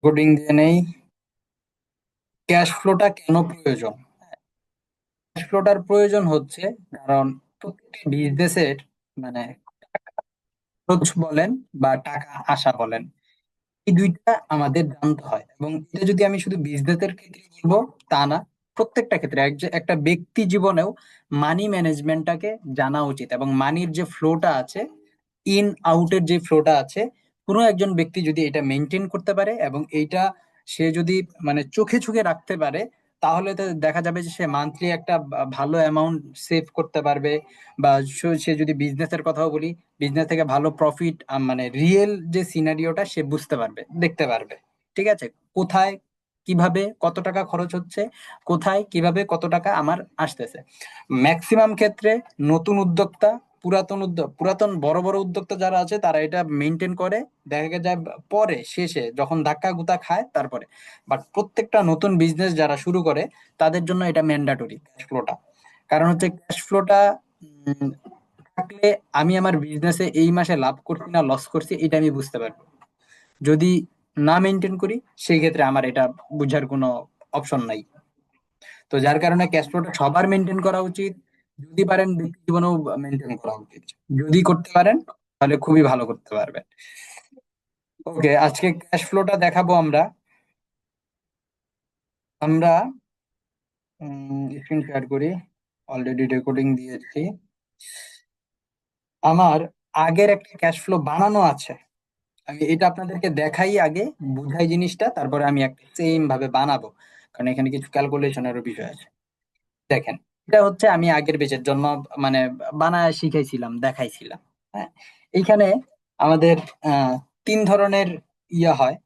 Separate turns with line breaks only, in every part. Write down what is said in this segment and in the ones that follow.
Coding দিয়ে নেই। Cash ফ্লোটা কেন প্রয়োজন? ক্যাশ ফ্লোটার প্রয়োজন হচ্ছে কারণ প্রত্যেকটা বিজনেসের মানে খরচ বলেন বা টাকা আসা বলেন, এই দুইটা আমাদের জানতে হয়। এবং এটা যদি আমি শুধু বিজনেসের ক্ষেত্রে বলবো তা না, প্রত্যেকটা ক্ষেত্রে একটা ব্যক্তি জীবনেও মানি ম্যানেজমেন্টটাকে জানা উচিত। এবং মানির যে ফ্লোটা আছে, ইন আউটের যে ফ্লোটা আছে, কোনো একজন ব্যক্তি যদি এটা মেনটেন করতে পারে এবং এইটা সে যদি চোখে চোখে রাখতে পারে, তাহলে তো দেখা যাবে যে সে মান্থলি একটা ভালো অ্যামাউন্ট সেভ করতে পারবে। বা সে যদি বিজনেসের কথাও বলি, বিজনেস থেকে ভালো প্রফিট, রিয়েল যে সিনারিওটা সে বুঝতে পারবে, দেখতে পারবে। ঠিক আছে, কোথায় কিভাবে কত টাকা খরচ হচ্ছে, কোথায় কিভাবে কত টাকা আমার আসতেছে। ম্যাক্সিমাম ক্ষেত্রে নতুন উদ্যোক্তা, পুরাতন বড় বড় উদ্যোক্তা যারা আছে তারা এটা মেনটেন করে, দেখা যায় পরে শেষে যখন ধাক্কা গুতা খায় তারপরে। বাট প্রত্যেকটা নতুন বিজনেস যারা শুরু করে তাদের জন্য এটা ম্যান্ডাটরি ক্যাশ ফ্লোটা। কারণ হচ্ছে ক্যাশ ফ্লোটা থাকলে আমি আমার বিজনেসে এই মাসে লাভ করছি না লস করছি এটা আমি বুঝতে পারবো। যদি না মেনটেন করি, সেই ক্ষেত্রে আমার এটা বুঝার কোনো অপশন নাই। তো যার কারণে ক্যাশ ফ্লোটা সবার মেনটেন করা উচিত। যদি পারেন ব্যক্তি জীবনেও মেনটেন করা উচিত। যদি করতে পারেন তাহলে খুবই ভালো করতে পারবেন। ওকে, আজকে ক্যাশ ফ্লোটা দেখাবো আমরা। আমরা স্ক্রিন শেয়ার করি, অলরেডি রেকর্ডিং দিয়েছি। আমার আগের একটা ক্যাশ ফ্লো বানানো আছে, আমি এটা আপনাদেরকে দেখাই আগে, বুঝাই জিনিসটা, তারপরে আমি একটা সেম ভাবে বানাবো, কারণ এখানে কিছু ক্যালকুলেশনেরও বিষয় আছে। দেখেন, এটা হচ্ছে আমি আগের বেচের জন্য মানে বানায় শিখাইছিলাম, দেখাইছিলাম। হ্যাঁ, এইখানে আমাদের আহ তিন ধরনের ইয়া হয়।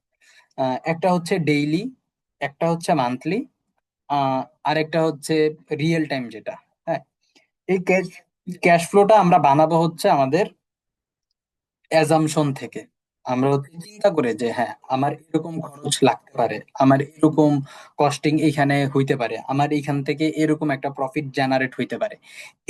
একটা হচ্ছে ডেইলি, একটা হচ্ছে মান্থলি, আহ আর একটা হচ্ছে রিয়েল টাইম যেটা। হ্যাঁ, এই ক্যাশ ক্যাশ ফ্লোটা আমরা বানাবো হচ্ছে আমাদের অ্যাজাম্পশন থেকে। আমরা হচ্ছে চিন্তা করে যে হ্যাঁ, আমার এরকম খরচ লাগতে পারে, আমার এরকম কস্টিং এখানে হইতে পারে, আমার এখান থেকে এরকম একটা প্রফিট জেনারেট হইতে পারে,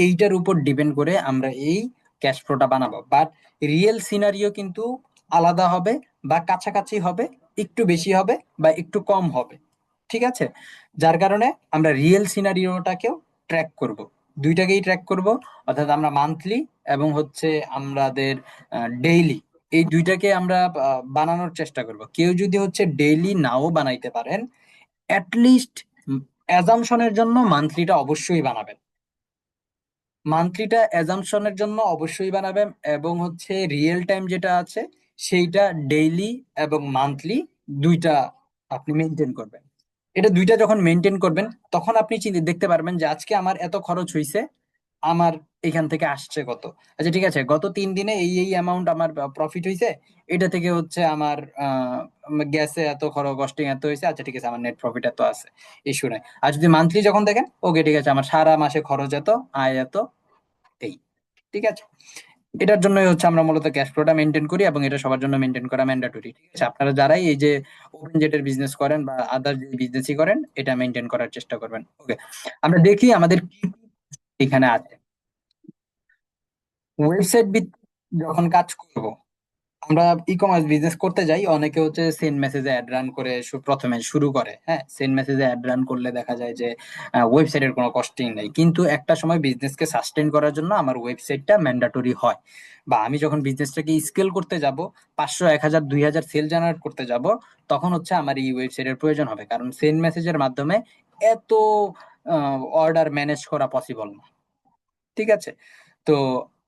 এইটার উপর ডিপেন্ড করে আমরা এই ক্যাশ ফ্লোটা বানাবো। বাট রিয়েল সিনারিও কিন্তু আলাদা হবে, বা কাছাকাছি হবে, একটু বেশি হবে বা একটু কম হবে। ঠিক আছে, যার কারণে আমরা রিয়েল সিনারিওটাকেও ট্র্যাক করব, দুইটাকেই ট্র্যাক করব। অর্থাৎ আমরা মান্থলি এবং হচ্ছে আমাদের ডেইলি, এই দুইটাকে আমরা বানানোর চেষ্টা করব। কেউ যদি হচ্ছে ডেইলি নাও বানাইতে পারেন, অ্যাটলিস্ট অ্যাজাম্পশনের জন্য মান্থলিটা অবশ্যই বানাবেন। মান্থলিটা অ্যাজাম্পশনের জন্য অবশ্যই বানাবেন, এবং হচ্ছে রিয়েল টাইম যেটা আছে সেইটা ডেইলি এবং মান্থলি দুইটা আপনি মেনটেন করবেন। এটা দুইটা যখন মেনটেন করবেন, তখন আপনি চিন্তা দেখতে পারবেন যে আজকে আমার এত খরচ হয়েছে, আমার এখান থেকে আসছে কত। আচ্ছা ঠিক আছে, গত 3 দিনে এই এই অ্যামাউন্ট আমার প্রফিট হয়েছে, এটা থেকে হচ্ছে আমার গ্যাসে এত খরচ, কস্টিং এত হয়েছে, আচ্ছা ঠিক আছে আমার নেট প্রফিট এত আছে, ইস্যু নাই। আর যদি মান্থলি যখন দেখেন, ওকে ঠিক আছে আমার সারা মাসে খরচ এত, আয় এত, এই, ঠিক আছে। এটার জন্যই হচ্ছে আমরা মূলত ক্যাশ ফ্লোটা মেনটেন করি, এবং এটা সবার জন্য মেনটেন করা ম্যান্ডেটরি। ঠিক আছে, আপনারা যারাই এই যে ওপেন জেটের বিজনেস করেন বা আদার যে বিজনেসই করেন, এটা মেনটেন করার চেষ্টা করবেন। ওকে, আমরা দেখি আমাদের কি কি এখানে আছে। ওয়েবসাইট ভিত্তিক যখন কাজ করব, আমরা ই কমার্স বিজনেস করতে যাই, অনেকে হচ্ছে সেন্ড মেসেজে অ্যাড রান করে প্রথমে শুরু করে। হ্যাঁ, সেন্ড মেসেজে অ্যাড রান করলে দেখা যায় যে ওয়েবসাইটের কোনো কস্টিং নেই, কিন্তু একটা সময় বিজনেসকে সাস্টেন করার জন্য আমার ওয়েবসাইটটা ম্যান্ডাটরি হয়। বা আমি যখন বিজনেসটাকে স্কেল করতে যাব, 500 1000 2000 সেল জেনারেট করতে যাব, তখন হচ্ছে আমার এই ওয়েবসাইটের প্রয়োজন হবে, কারণ সেন্ড মেসেজের মাধ্যমে এত অর্ডার ম্যানেজ করা পসিবল না। ঠিক আছে, তো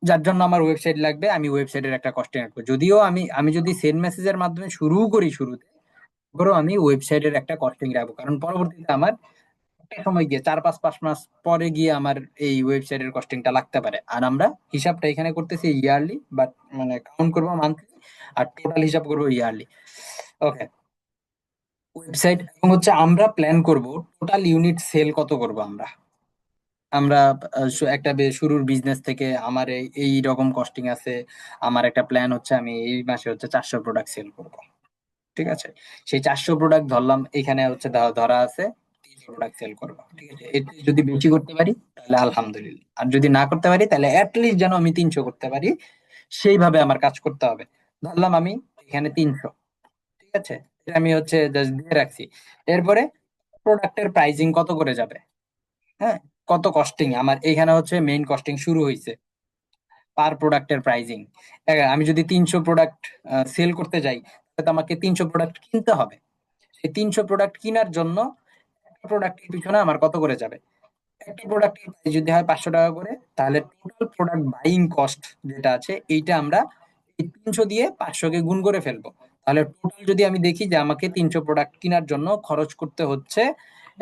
যার জন্য আমার ওয়েবসাইট লাগবে, আমি ওয়েবসাইটের একটা কস্টিং রাখবো। যদিও আমি আমি যদি সেন্ড মেসেজের মাধ্যমে শুরু করি শুরুতে, ধরো আমি ওয়েবসাইটের একটা কস্টিং রাখবো, কারণ পরবর্তীতে আমার একটা সময় গিয়ে 4 5 5 মাস পরে গিয়ে আমার এই ওয়েবসাইটের কস্টিংটা লাগতে পারে। আর আমরা হিসাবটা এখানে করতেছি ইয়ারলি, বাট কাউন্ট করবো মান্থলি, আর টোটাল হিসাব করবো ইয়ারলি। ওকে, ওয়েবসাইট এবং হচ্ছে আমরা প্ল্যান করব টোটাল ইউনিট সেল কত করব আমরা। আমরা একটা শুরুর বিজনেস থেকে আমার এই রকম কস্টিং আছে, আমার একটা প্ল্যান হচ্ছে আমি এই মাসে হচ্ছে 400 প্রোডাক্ট সেল করব। ঠিক আছে, সেই 400 প্রোডাক্ট ধরলাম, এখানে হচ্ছে ধরা আছে 300 প্রোডাক্ট সেল করবো। ঠিক আছে, এতে যদি বেশি করতে পারি তাহলে আলহামদুলিল্লাহ, আর যদি না করতে পারি তাহলে অ্যাটলিস্ট যেন আমি 300 করতে পারি, সেইভাবে আমার কাজ করতে হবে। ধরলাম আমি এখানে 300, ঠিক আছে, এটা আমি হচ্ছে জাস্ট দিয়ে রাখছি। এরপরে প্রোডাক্টের প্রাইসিং কত করে যাবে, হ্যাঁ, কত কস্টিং আমার এখানে হচ্ছে মেইন কস্টিং শুরু হয়েছে পার প্রোডাক্টের প্রাইসিং। আমি যদি 300 প্রোডাক্ট সেল করতে যাই, তাহলে তো আমাকে 300 প্রোডাক্ট কিনতে হবে। সেই 300 প্রোডাক্ট কেনার জন্য প্রোডাক্টের পিছনে আমার কত করে যাবে, একটা প্রোডাক্টের প্রাইস যদি হয় 500 টাকা করে, তাহলে টোটাল প্রোডাক্ট বাইং কস্ট যেটা আছে এইটা আমরা এই 300 দিয়ে 500 কে গুণ করে ফেলবো। তাহলে টোটাল যদি আমি দেখি যে আমাকে 300 প্রোডাক্ট কেনার জন্য খরচ করতে হচ্ছে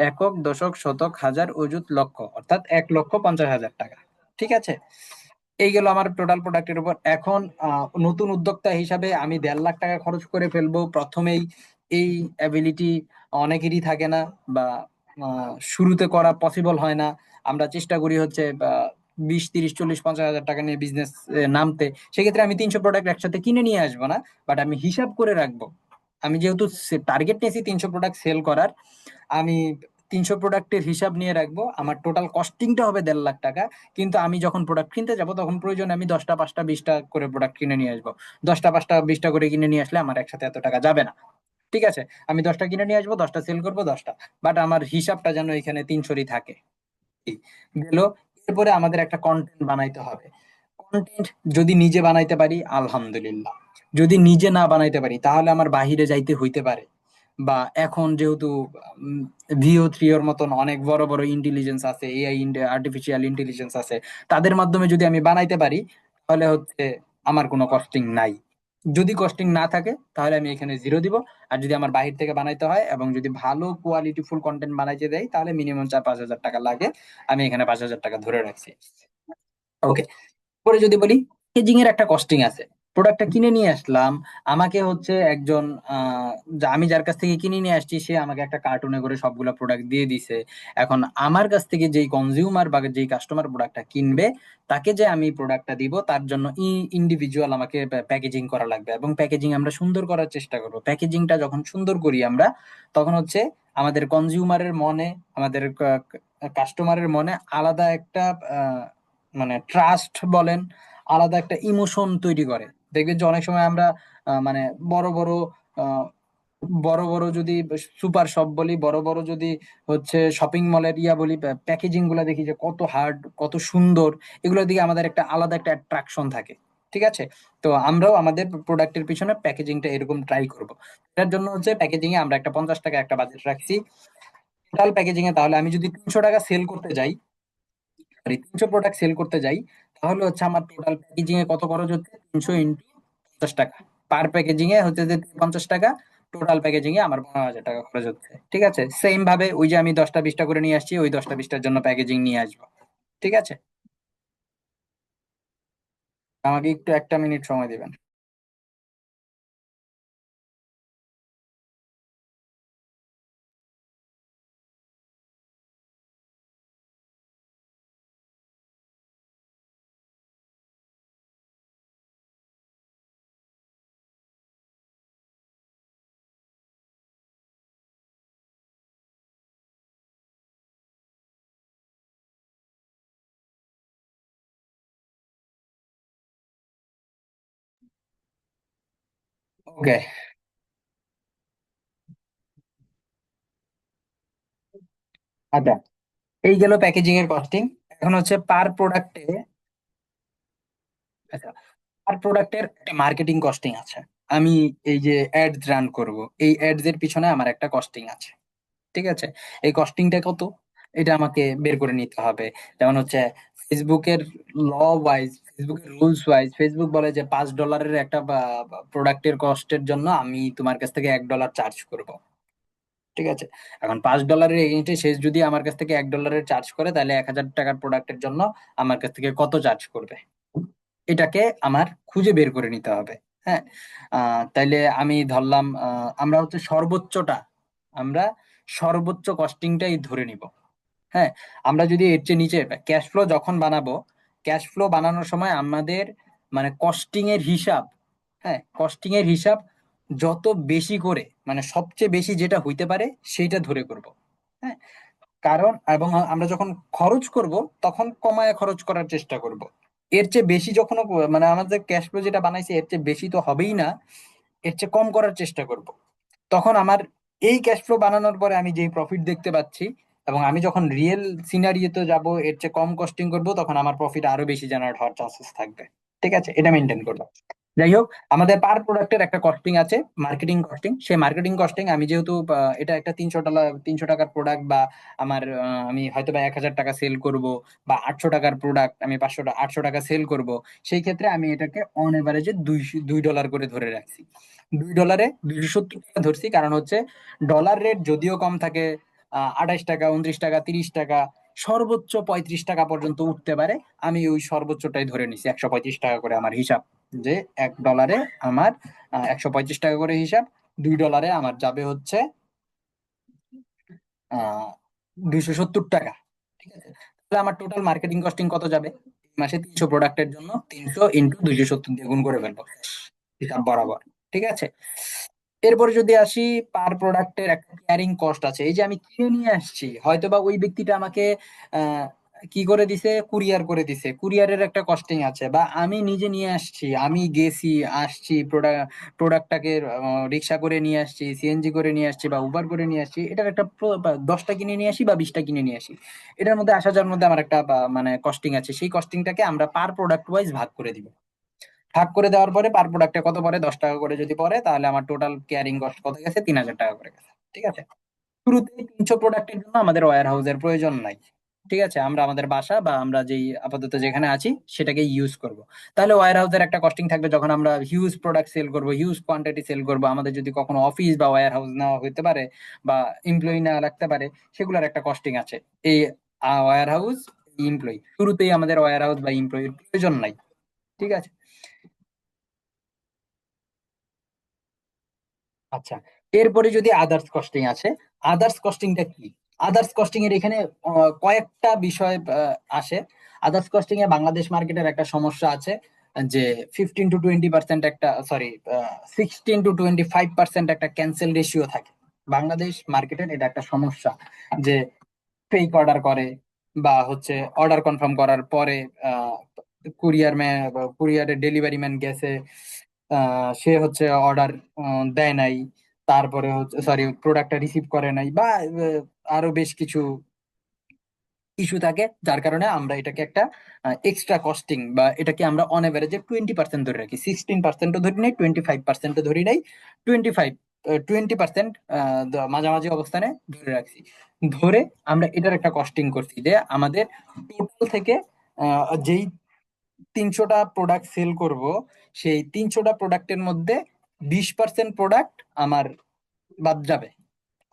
একক, দশক, শতক, হাজার, অযুত, লক্ষ, অর্থাৎ 1,50,000 টাকা। ঠিক আছে, এই গেল আমার টোটাল প্রোডাক্টের উপর। এখন নতুন উদ্যোক্তা হিসাবে আমি 1.5 লাখ টাকা খরচ করে ফেলবো প্রথমেই। এই অ্যাবিলিটি অনেকেরই থাকে না, বা শুরুতে করা পসিবল হয় না। আমরা চেষ্টা করি হচ্ছে 20, 30, 40, 50 হাজার টাকা নিয়ে বিজনেস নামতে। সেক্ষেত্রে আমি 300 প্রোডাক্ট একসাথে কিনে নিয়ে আসবো না, বাট আমি হিসাব করে রাখবো। আমি যেহেতু টার্গেট নিয়েছি 300 প্রোডাক্ট সেল করার, আমি 300 প্রোডাক্টের হিসাব নিয়ে রাখবো। আমার টোটাল কস্টিংটা হবে 1.5 লাখ টাকা। কিন্তু আমি যখন প্রোডাক্ট কিনতে যাব, তখন প্রয়োজনে আমি 10টা 5টা 20টা করে প্রোডাক্ট কিনে নিয়ে আসবো। 10টা 5টা 20টা করে কিনে নিয়ে আসলে আমার একসাথে এত টাকা যাবে না। ঠিক আছে, আমি 10টা কিনে নিয়ে আসবো, 10টা সেল করবো, 10টা, বাট আমার হিসাবটা যেন এখানে 300ই থাকে। এই গেল। এরপরে আমাদের একটা কন্টেন্ট বানাইতে হবে। কন্টেন্ট যদি নিজে বানাইতে পারি আলহামদুলিল্লাহ, যদি নিজে না বানাইতে পারি তাহলে আমার বাহিরে যাইতে হইতে পারে। বা এখন যেহেতু VO3 এর মতন অনেক বড় বড় ইন্টেলিজেন্স আছে, এআই, আর্টিফিশিয়াল ইন্টেলিজেন্স আছে, তাদের মাধ্যমে যদি আমি বানাইতে পারি, তাহলে হচ্ছে আমার কোনো কস্টিং নাই। যদি কস্টিং না থাকে তাহলে আমি এখানে জিরো দিব। আর যদি আমার বাহির থেকে বানাইতে হয় এবং যদি ভালো কোয়ালিটি ফুল কন্টেন্ট বানাইতে দেয়, তাহলে মিনিমাম 4-5 হাজার টাকা লাগে। আমি এখানে 5,000 টাকা ধরে রাখছি। ওকে, পরে যদি বলি প্যাকেজিং এর একটা কস্টিং আছে। প্রোডাক্টটা কিনে নিয়ে আসলাম, আমাকে হচ্ছে একজন আমি যার কাছ থেকে কিনে নিয়ে আসছি সে আমাকে একটা কার্টুনে করে সবগুলা প্রোডাক্ট দিয়ে দিছে। এখন আমার কাছ থেকে যেই কনজিউমার বা যেই কাস্টমার প্রোডাক্টটা কিনবে, তাকে যে আমি প্রোডাক্টটা দিব তার জন্য ইন্ডিভিজুয়াল আমাকে প্যাকেজিং করা লাগবে, এবং প্যাকেজিং আমরা সুন্দর করার চেষ্টা করব। প্যাকেজিংটা যখন সুন্দর করি আমরা, তখন হচ্ছে আমাদের কনজিউমারের মনে, আমাদের কাস্টমারের মনে আলাদা একটা মানে ট্রাস্ট বলেন, আলাদা একটা ইমোশন তৈরি করে। দেখবেন যে অনেক সময় আমরা মানে বড় বড় আহ, বড় বড় যদি সুপার শপ বলি, বড় বড় যদি হচ্ছে শপিং মলের ইয়া বলি, প্যাকেজিং গুলা দেখি যে কত হার্ড, কত সুন্দর। এগুলোর দিকে আমাদের একটা আলাদা একটা অ্যাট্রাকশন থাকে। ঠিক আছে, তো আমরাও আমাদের প্রোডাক্টের পিছনে প্যাকেজিংটা এরকম ট্রাই করব। এটার জন্য হচ্ছে প্যাকেজিং এ আমরা একটা 50 টাকা একটা বাজেট রাখছি টোটাল প্যাকেজিং এ। তাহলে আমি যদি 300 টাকা সেল করতে যাই, সরি 300 প্রোডাক্ট সেল করতে যাই, তাহলে হচ্ছে আমার টোটাল প্যাকেজিং এ কত খরচ হচ্ছে, 300 × 50 টাকা। পার প্যাকেজিং এ হচ্ছে যে 50 টাকা, টোটাল প্যাকেজিং এ আমার 15,000 টাকা খরচ হচ্ছে। ঠিক আছে, সেম ভাবে ওই যে আমি 10টা 20টা করে নিয়ে আসছি, ওই 10টা 20টার জন্য প্যাকেজিং নিয়ে আসবো। ঠিক আছে, আমাকে একটু 1টা মিনিট সময় দিবেন। ওকে, আচ্ছা, এই গেল প্যাকেজিং এর কস্টিং। এখন হচ্ছে পার প্রোডাক্টে, আচ্ছা, পার প্রোডাক্টের একটা মার্কেটিং কস্টিং আছে। আমি এই যে অ্যাডস রান করব, এই অ্যাডস এর পিছনে আমার একটা কস্টিং আছে। ঠিক আছে, এই কস্টিংটা কত, এটা আমাকে বের করে নিতে হবে। যেমন হচ্ছে ফেসবুকের ল ওয়াইজ, ফেসবুকের রুলস ওয়াইজ, ফেসবুক বলে যে $5 একটা প্রোডাক্টের কস্টের জন্য আমি তোমার কাছ থেকে $1 চার্জ করব। ঠিক আছে, এখন $5 এগেইনস্টে শেষ যদি আমার কাছ থেকে $1 চার্জ করে, তাহলে 1,000 টাকার প্রোডাক্টের জন্য আমার কাছ থেকে কত চার্জ করবে, এটাকে আমার খুঁজে বের করে নিতে হবে। হ্যাঁ, তাইলে আমি ধরলাম আমরা হচ্ছে সর্বোচ্চটা, আমরা সর্বোচ্চ কস্টিংটাই ধরে নিব। হ্যাঁ, আমরা যদি এর চেয়ে নিচে ক্যাশ ফ্লো যখন বানাবো, ক্যাশ ফ্লো বানানোর সময় আমাদের মানে কস্টিং এর হিসাব, হ্যাঁ, কস্টিং এর হিসাব যত বেশি করে, মানে সবচেয়ে বেশি যেটা হইতে পারে সেইটা ধরে করব। হ্যাঁ, কারণ এবং আমরা যখন খরচ করব, তখন কমায় খরচ করার চেষ্টা করব। এর চেয়ে বেশি যখন মানে আমাদের ক্যাশ ফ্লো যেটা বানাইছে এর চেয়ে বেশি তো হবেই না, এর চেয়ে কম করার চেষ্টা করব। তখন আমার এই ক্যাশ ফ্লো বানানোর পরে আমি যেই প্রফিট দেখতে পাচ্ছি, এবং আমি যখন রিয়েল সিনারিওতে যাব এর চেয়ে কম কস্টিং করব, তখন আমার প্রফিট আরো বেশি জেনারেট হওয়ার চান্সেস থাকবে। ঠিক আছে, এটা মেনটেন করবো। যাই হোক, আমাদের পার প্রোডাক্টের একটা কস্টিং আছে, মার্কেটিং কস্টিং। সেই মার্কেটিং কস্টিং আমি যেহেতু এটা একটা $300, 300 টাকার প্রোডাক্ট, বা আমার আমি হয়তো বা 1,000 টাকা সেল করব, বা 800 টাকার প্রোডাক্ট আমি 800 টাকা সেল করব, সেই ক্ষেত্রে আমি এটাকে অন এভারেজে $2 করে ধরে রাখছি। $2 270 টাকা ধরছি, কারণ হচ্ছে ডলার রেট যদিও কম থাকে, 28 টাকা, 29 টাকা, 30 টাকা, সর্বোচ্চ 35 টাকা পর্যন্ত উঠতে পারে। আমি ওই সর্বোচ্চটাই ধরে নিছি, 135 টাকা করে আমার হিসাব, যে $1 আমার 135 টাকা করে হিসাব। $2 আমার যাবে হচ্ছে 270 টাকা। ঠিক আছে, তাহলে আমার টোটাল মার্কেটিং কস্টিং কত যাবে? এই মাসে 300 প্রোডাক্টের জন্য 300 ইন্টু 270 দিয়ে গুণ করে ফেলবো হিসাব বরাবর। ঠিক আছে, এরপরে যদি আসি, পার প্রোডাক্টের একটা ক্যারিং কস্ট আছে। এই যে আমি কিনে নিয়ে আসছি, হয়তোবা ওই ব্যক্তিটা আমাকে আহ, কি করে দিছে, কুরিয়ার করে দিছে, কুরিয়ারের একটা কস্টিং আছে, বা আমি নিজে নিয়ে আসছি, আমি গেছি, আসছি, প্রোডাক্টটাকে রিক্সা করে নিয়ে আসছি, সিএনজি করে নিয়ে আসছি, বা উবার করে নিয়ে আসছি, এটার একটা বা 10টা কিনে নিয়ে আসি বা 20টা কিনে নিয়ে আসি, এটার মধ্যে আসা যাওয়ার মধ্যে আমার একটা মানে কস্টিং আছে। সেই কস্টিংটাকে আমরা পার প্রোডাক্ট ওয়াইজ ভাগ করে দিব। ভাগ করে দেওয়ার পরে পার প্রোডাক্টে কত পড়ে, 10 টাকা করে যদি পড়ে, তাহলে আমার টোটাল কেয়ারিং কস্ট কত গেছে, 3,000 টাকা করে গেছে। ঠিক আছে, শুরুতে 300 প্রোডাক্টের জন্য আমাদের ওয়্যার হাউসের প্রয়োজন নাই। ঠিক আছে, আমরা আমাদের বাসা বা আমরা যেই আপাতত যেখানে আছি সেটাকে ইউজ করব। তাহলে ওয়্যার হাউসের একটা কস্টিং থাকবে, যখন আমরা হিউজ প্রোডাক্ট সেল করব, হিউজ কোয়ান্টিটি সেল করব, আমাদের যদি কখনো অফিস বা ওয়্যার হাউস নেওয়া হতে পারে, বা এমপ্লয়ি নেওয়া লাগতে পারে, সেগুলোর একটা কস্টিং আছে। এই ওয়্যার হাউস, এমপ্লয়ি, শুরুতেই আমাদের ওয়্যার হাউস বা এমপ্লয়ির প্রয়োজন নাই। ঠিক আছে। আচ্ছা, এরপরে যদি আদার্স কস্টিং আছে, আদার্স কস্টিংটা কি? আদার্স কস্টিং এর এখানে কয়েকটা বিষয় আসে। আদার্স কস্টিং এ বাংলাদেশ মার্কেটের একটা সমস্যা আছে, যে 15 to 20% একটা, সরি, 16 to 25% একটা ক্যান্সেল রেশিও থাকে। বাংলাদেশ মার্কেটের এটা একটা সমস্যা, যে ফেক অর্ডার করে, বা হচ্ছে অর্ডার কনফার্ম করার পরে কুরিয়ারের ডেলিভারি ম্যান গেছে, সে হচ্ছে অর্ডার দেয় নাই, তারপরে হচ্ছে, সরি, প্রোডাক্টটা রিসিভ করে নাই, বা আরো বেশ কিছু ইস্যু থাকে, যার কারণে আমরা এটাকে একটা এক্সট্রা কস্টিং, বা এটাকে আমরা অন এভারেজে 20% ধরে রাখি। 16%ও ধরি নাই, 25%ও ধরি নাই, 20% মাঝামাঝি অবস্থানে ধরে রাখছি। ধরে আমরা এটার একটা কস্টিং করছি, যে আমাদের টোটাল থেকে যেই 300টা প্রোডাক্ট সেল করব, সেই 300টা প্রোডাক্টের মধ্যে 20% প্রোডাক্ট আমার বাদ যাবে।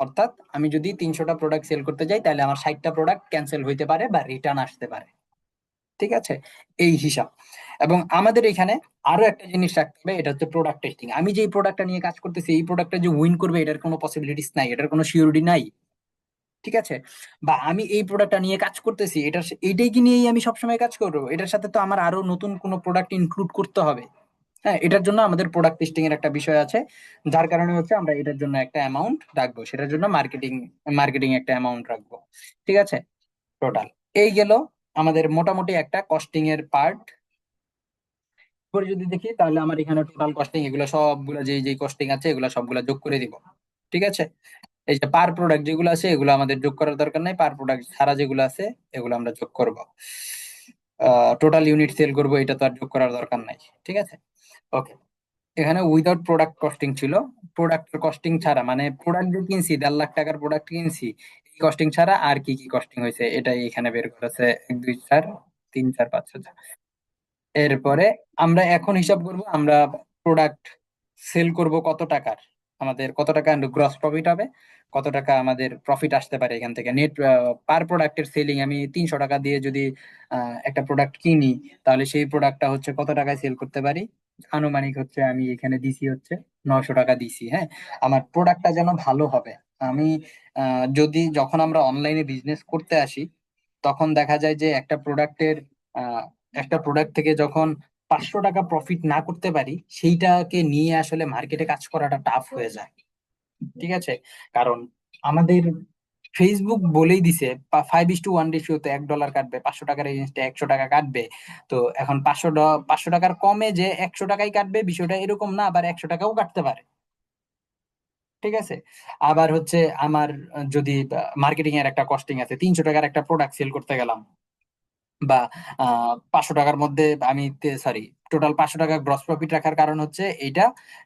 অর্থাৎ আমি যদি 300টা প্রোডাক্ট সেল করতে যাই, তাহলে আমার 60টা প্রোডাক্ট ক্যান্সেল হইতে পারে বা রিটার্ন আসতে পারে। ঠিক আছে, এই হিসাব। এবং আমাদের এখানে আরো একটা জিনিস রাখতে হবে, এটা হচ্ছে প্রোডাক্ট টেস্টিং। আমি যে প্রোডাক্টটা নিয়ে কাজ করতেছি, এই প্রোডাক্টটা যে উইন করবে, এটার কোনো পসিবিলিটিস নাই, এটার কোনো সিওরিটি নাই। ঠিক আছে, বা আমি এই প্রোডাক্টটা নিয়ে কাজ করতেছি, এটাই কি নিয়েই আমি সবসময় কাজ করবো? এটার সাথে তো আমার আরো নতুন কোনো প্রোডাক্ট ইনক্লুড করতে হবে। হ্যাঁ, এটার জন্য আমাদের প্রোডাক্ট টেস্টিং এর একটা বিষয় আছে, যার কারণে হচ্ছে আমরা এটার জন্য একটা অ্যামাউন্ট রাখবো, সেটার জন্য মার্কেটিং একটা অ্যামাউন্ট রাখবো। ঠিক আছে, টোটাল এই গেল আমাদের মোটামুটি একটা কস্টিং এর পার্ট। করে যদি দেখি, তাহলে আমার এখানে টোটাল কস্টিং, এগুলো সবগুলো যেই যেই কস্টিং আছে, এগুলো সবগুলো যোগ করে দিব। ঠিক আছে, এই যে পার প্রোডাক্ট যেগুলো আছে, এগুলো আমাদের যোগ করার দরকার নাই, পার প্রোডাক্ট ছাড়া যেগুলো আছে এগুলো আমরা যোগ করব। টোটাল ইউনিট সেল করব, এটা তো আর যোগ করার দরকার নাই। ঠিক আছে, ওকে। এখানে উইদাউট প্রোডাক্ট কস্টিং ছিল। প্রোডাক্ট কস্টিং ছাড়া, মানে প্রোডাক্ট যে কিনছি, 1.5 লাখ টাকার প্রোডাক্ট কিনছি, এই কস্টিং ছাড়া আর কি কি কস্টিং হয়েছে, এটাই এখানে বের করেছে। 1 2 4 3 4 5 6 7। এরপরে আমরা এখন হিসাব করব, আমরা প্রোডাক্ট সেল করব কত টাকার, আমাদের কত টাকা গ্রস প্রফিট হবে, কত টাকা আমাদের প্রফিট আসতে পারে এখান থেকে নেট। পার প্রোডাক্টের সেলিং আমি 300 টাকা দিয়ে যদি একটা প্রোডাক্ট কিনি, তাহলে সেই প্রোডাক্টটা হচ্ছে কত টাকায় সেল করতে পারি। আনুমানিক হচ্ছে আমি এখানে দিছি হচ্ছে 900 টাকা দিছি। হ্যাঁ, আমার প্রোডাক্টটা যেন ভালো হবে। আমি যদি যখন আমরা অনলাইনে বিজনেস করতে আসি, তখন দেখা যায় যে একটা প্রোডাক্ট থেকে যখন 500 টাকা প্রফিট না করতে পারি, সেইটাকে নিয়ে আসলে মার্কেটে কাজ করাটা টাফ হয়ে যায়। ঠিক আছে, কারণ আমাদের ফেসবুক বলেই দিছে 5:1 রেশিওতে $1 কাটবে, 500 টাকার এগেইনস্টে 100 টাকা কাটবে। তো এখন 500 টাকার কমে যে 100 টাকাই কাটবে, বিষয়টা এরকম না, আবার 100 টাকাও কাটতে পারে। ঠিক আছে। আবার হচ্ছে আমার যদি মার্কেটিং এর একটা কস্টিং আছে, 300 টাকার একটা প্রোডাক্ট সেল করতে গেলাম, বা 500 টাকার মধ্যে আমি, সরি, টোটাল 500 টাকা গ্রস প্রফিট রাখার কারণ হচ্ছে এইটা,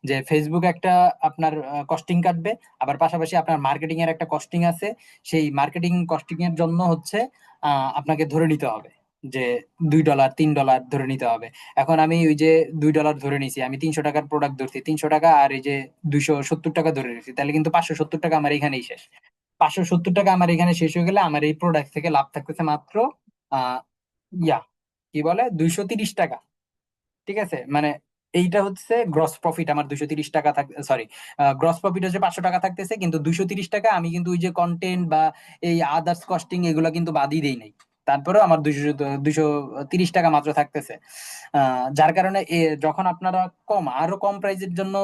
যে ফেসবুক একটা আপনার কস্টিং কাটবে, আবার পাশাপাশি আপনার মার্কেটিং এর একটা কস্টিং আছে। সেই মার্কেটিং কস্টিং এর জন্য হচ্ছে আপনাকে ধরে নিতে হবে যে $2 $3 ধরে নিতে হবে। এখন আমি ওই যে $2 ধরে নিছি, আমি 300 টাকার প্রোডাক্ট ধরছি 300 টাকা, আর এই যে 270 টাকা ধরে নিছি, তাহলে কিন্তু 570 টাকা আমার এখানেই শেষ। 570 টাকা আমার এখানে শেষ হয়ে গেলে আমার এই প্রোডাক্ট থেকে লাভ থাকতেছে মাত্র আহ ইয়া কি বলে 230 টাকা। ঠিক আছে, মানে এইটা হচ্ছে গ্রস প্রফিট আমার 230 টাকা থাক, সরি, গ্রস প্রফিট হচ্ছে 500 টাকা থাকতেছে, কিন্তু 230 টাকা আমি কিন্তু ওই যে কন্টেন্ট বা এই আদার্স কস্টিং এগুলো কিন্তু বাদই দেই নাই, তারপরেও আমার 230 টাকা মাত্র থাকতেছে। যার কারণে যখন আপনারা আরো কম প্রাইসের জন্য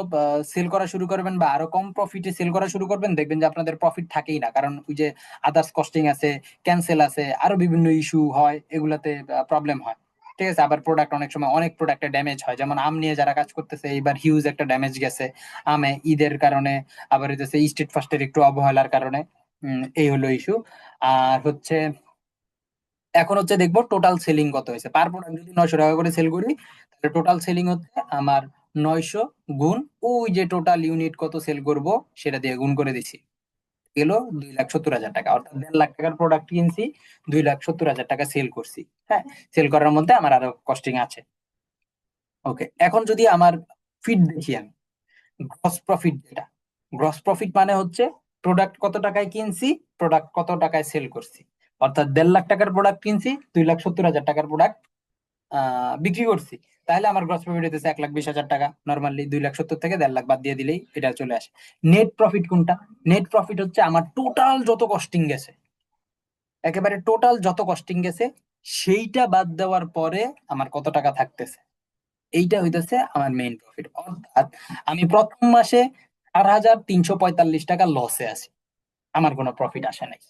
সেল করা শুরু করবেন, বা আরো কম প্রফিটে সেল করা শুরু করবেন, দেখবেন যে আপনাদের প্রফিট থাকেই না, কারণ ওই যে আদার্স কস্টিং আছে, ক্যান্সেল আছে, আরো বিভিন্ন ইস্যু হয়, এগুলাতে প্রবলেম হয়। ঠিক আছে, আবার প্রোডাক্ট অনেক সময় অনেক প্রোডাক্টে ড্যামেজ হয়, যেমন আম নিয়ে যারা কাজ করতেছে এইবার হিউজ একটা ড্যামেজ গেছে আমে, ঈদের কারণে, আবার হচ্ছে স্ট্রিট ফাস্টের একটু অবহেলার কারণে। এই হলো ইস্যু। আর হচ্ছে এখন হচ্ছে দেখবো টোটাল সেলিং কত হয়েছে, পার প্রোডাক্ট যদি 900 টাকা করে সেল করি, তাহলে টোটাল সেলিং হচ্ছে আমার 900 গুণ ওই যে টোটাল ইউনিট কত সেল করব সেটা দিয়ে গুণ করে দিছি, গেল 2,70,000 টাকা, অর্থাৎ 1.5 লাখ টাকার প্রোডাক্ট কিনছি, 2,70,000 টাকা সেল করছি। হ্যাঁ, সেল করার মধ্যে আমার আরো কস্টিং আছে। ওকে, এখন যদি আমার ফিট দেখি আমি, গ্রস প্রফিট যেটা, গ্রস প্রফিট মানে হচ্ছে প্রোডাক্ট কত টাকায় কিনছি, প্রোডাক্ট কত টাকায় সেল করছি। অর্থাৎ 1.5 লাখ টাকার প্রোডাক্ট কিনছি, 2,70,000 টাকার প্রোডাক্ট বিক্রি করছি, তাহলে আমার গ্রস প্রফিট হইতেছে 1,20,000 টাকা। নর্মালি 2,70,000 থেকে 1.5 লাখ বাদ দিয়ে দিলেই এটা চলে আসে। নেট প্রফিট কোনটা? নেট প্রফিট হচ্ছে আমার টোটাল যত কস্টিং গেছে, একেবারে টোটাল যত কস্টিং গেছে সেইটা বাদ দেওয়ার পরে আমার কত টাকা থাকতেছে, এইটা হইতেছে আমার মেইন প্রফিট। অর্থাৎ আমি প্রথম মাসে 4,345 টাকা লসে আছি, আমার কোনো প্রফিট আসে নাই।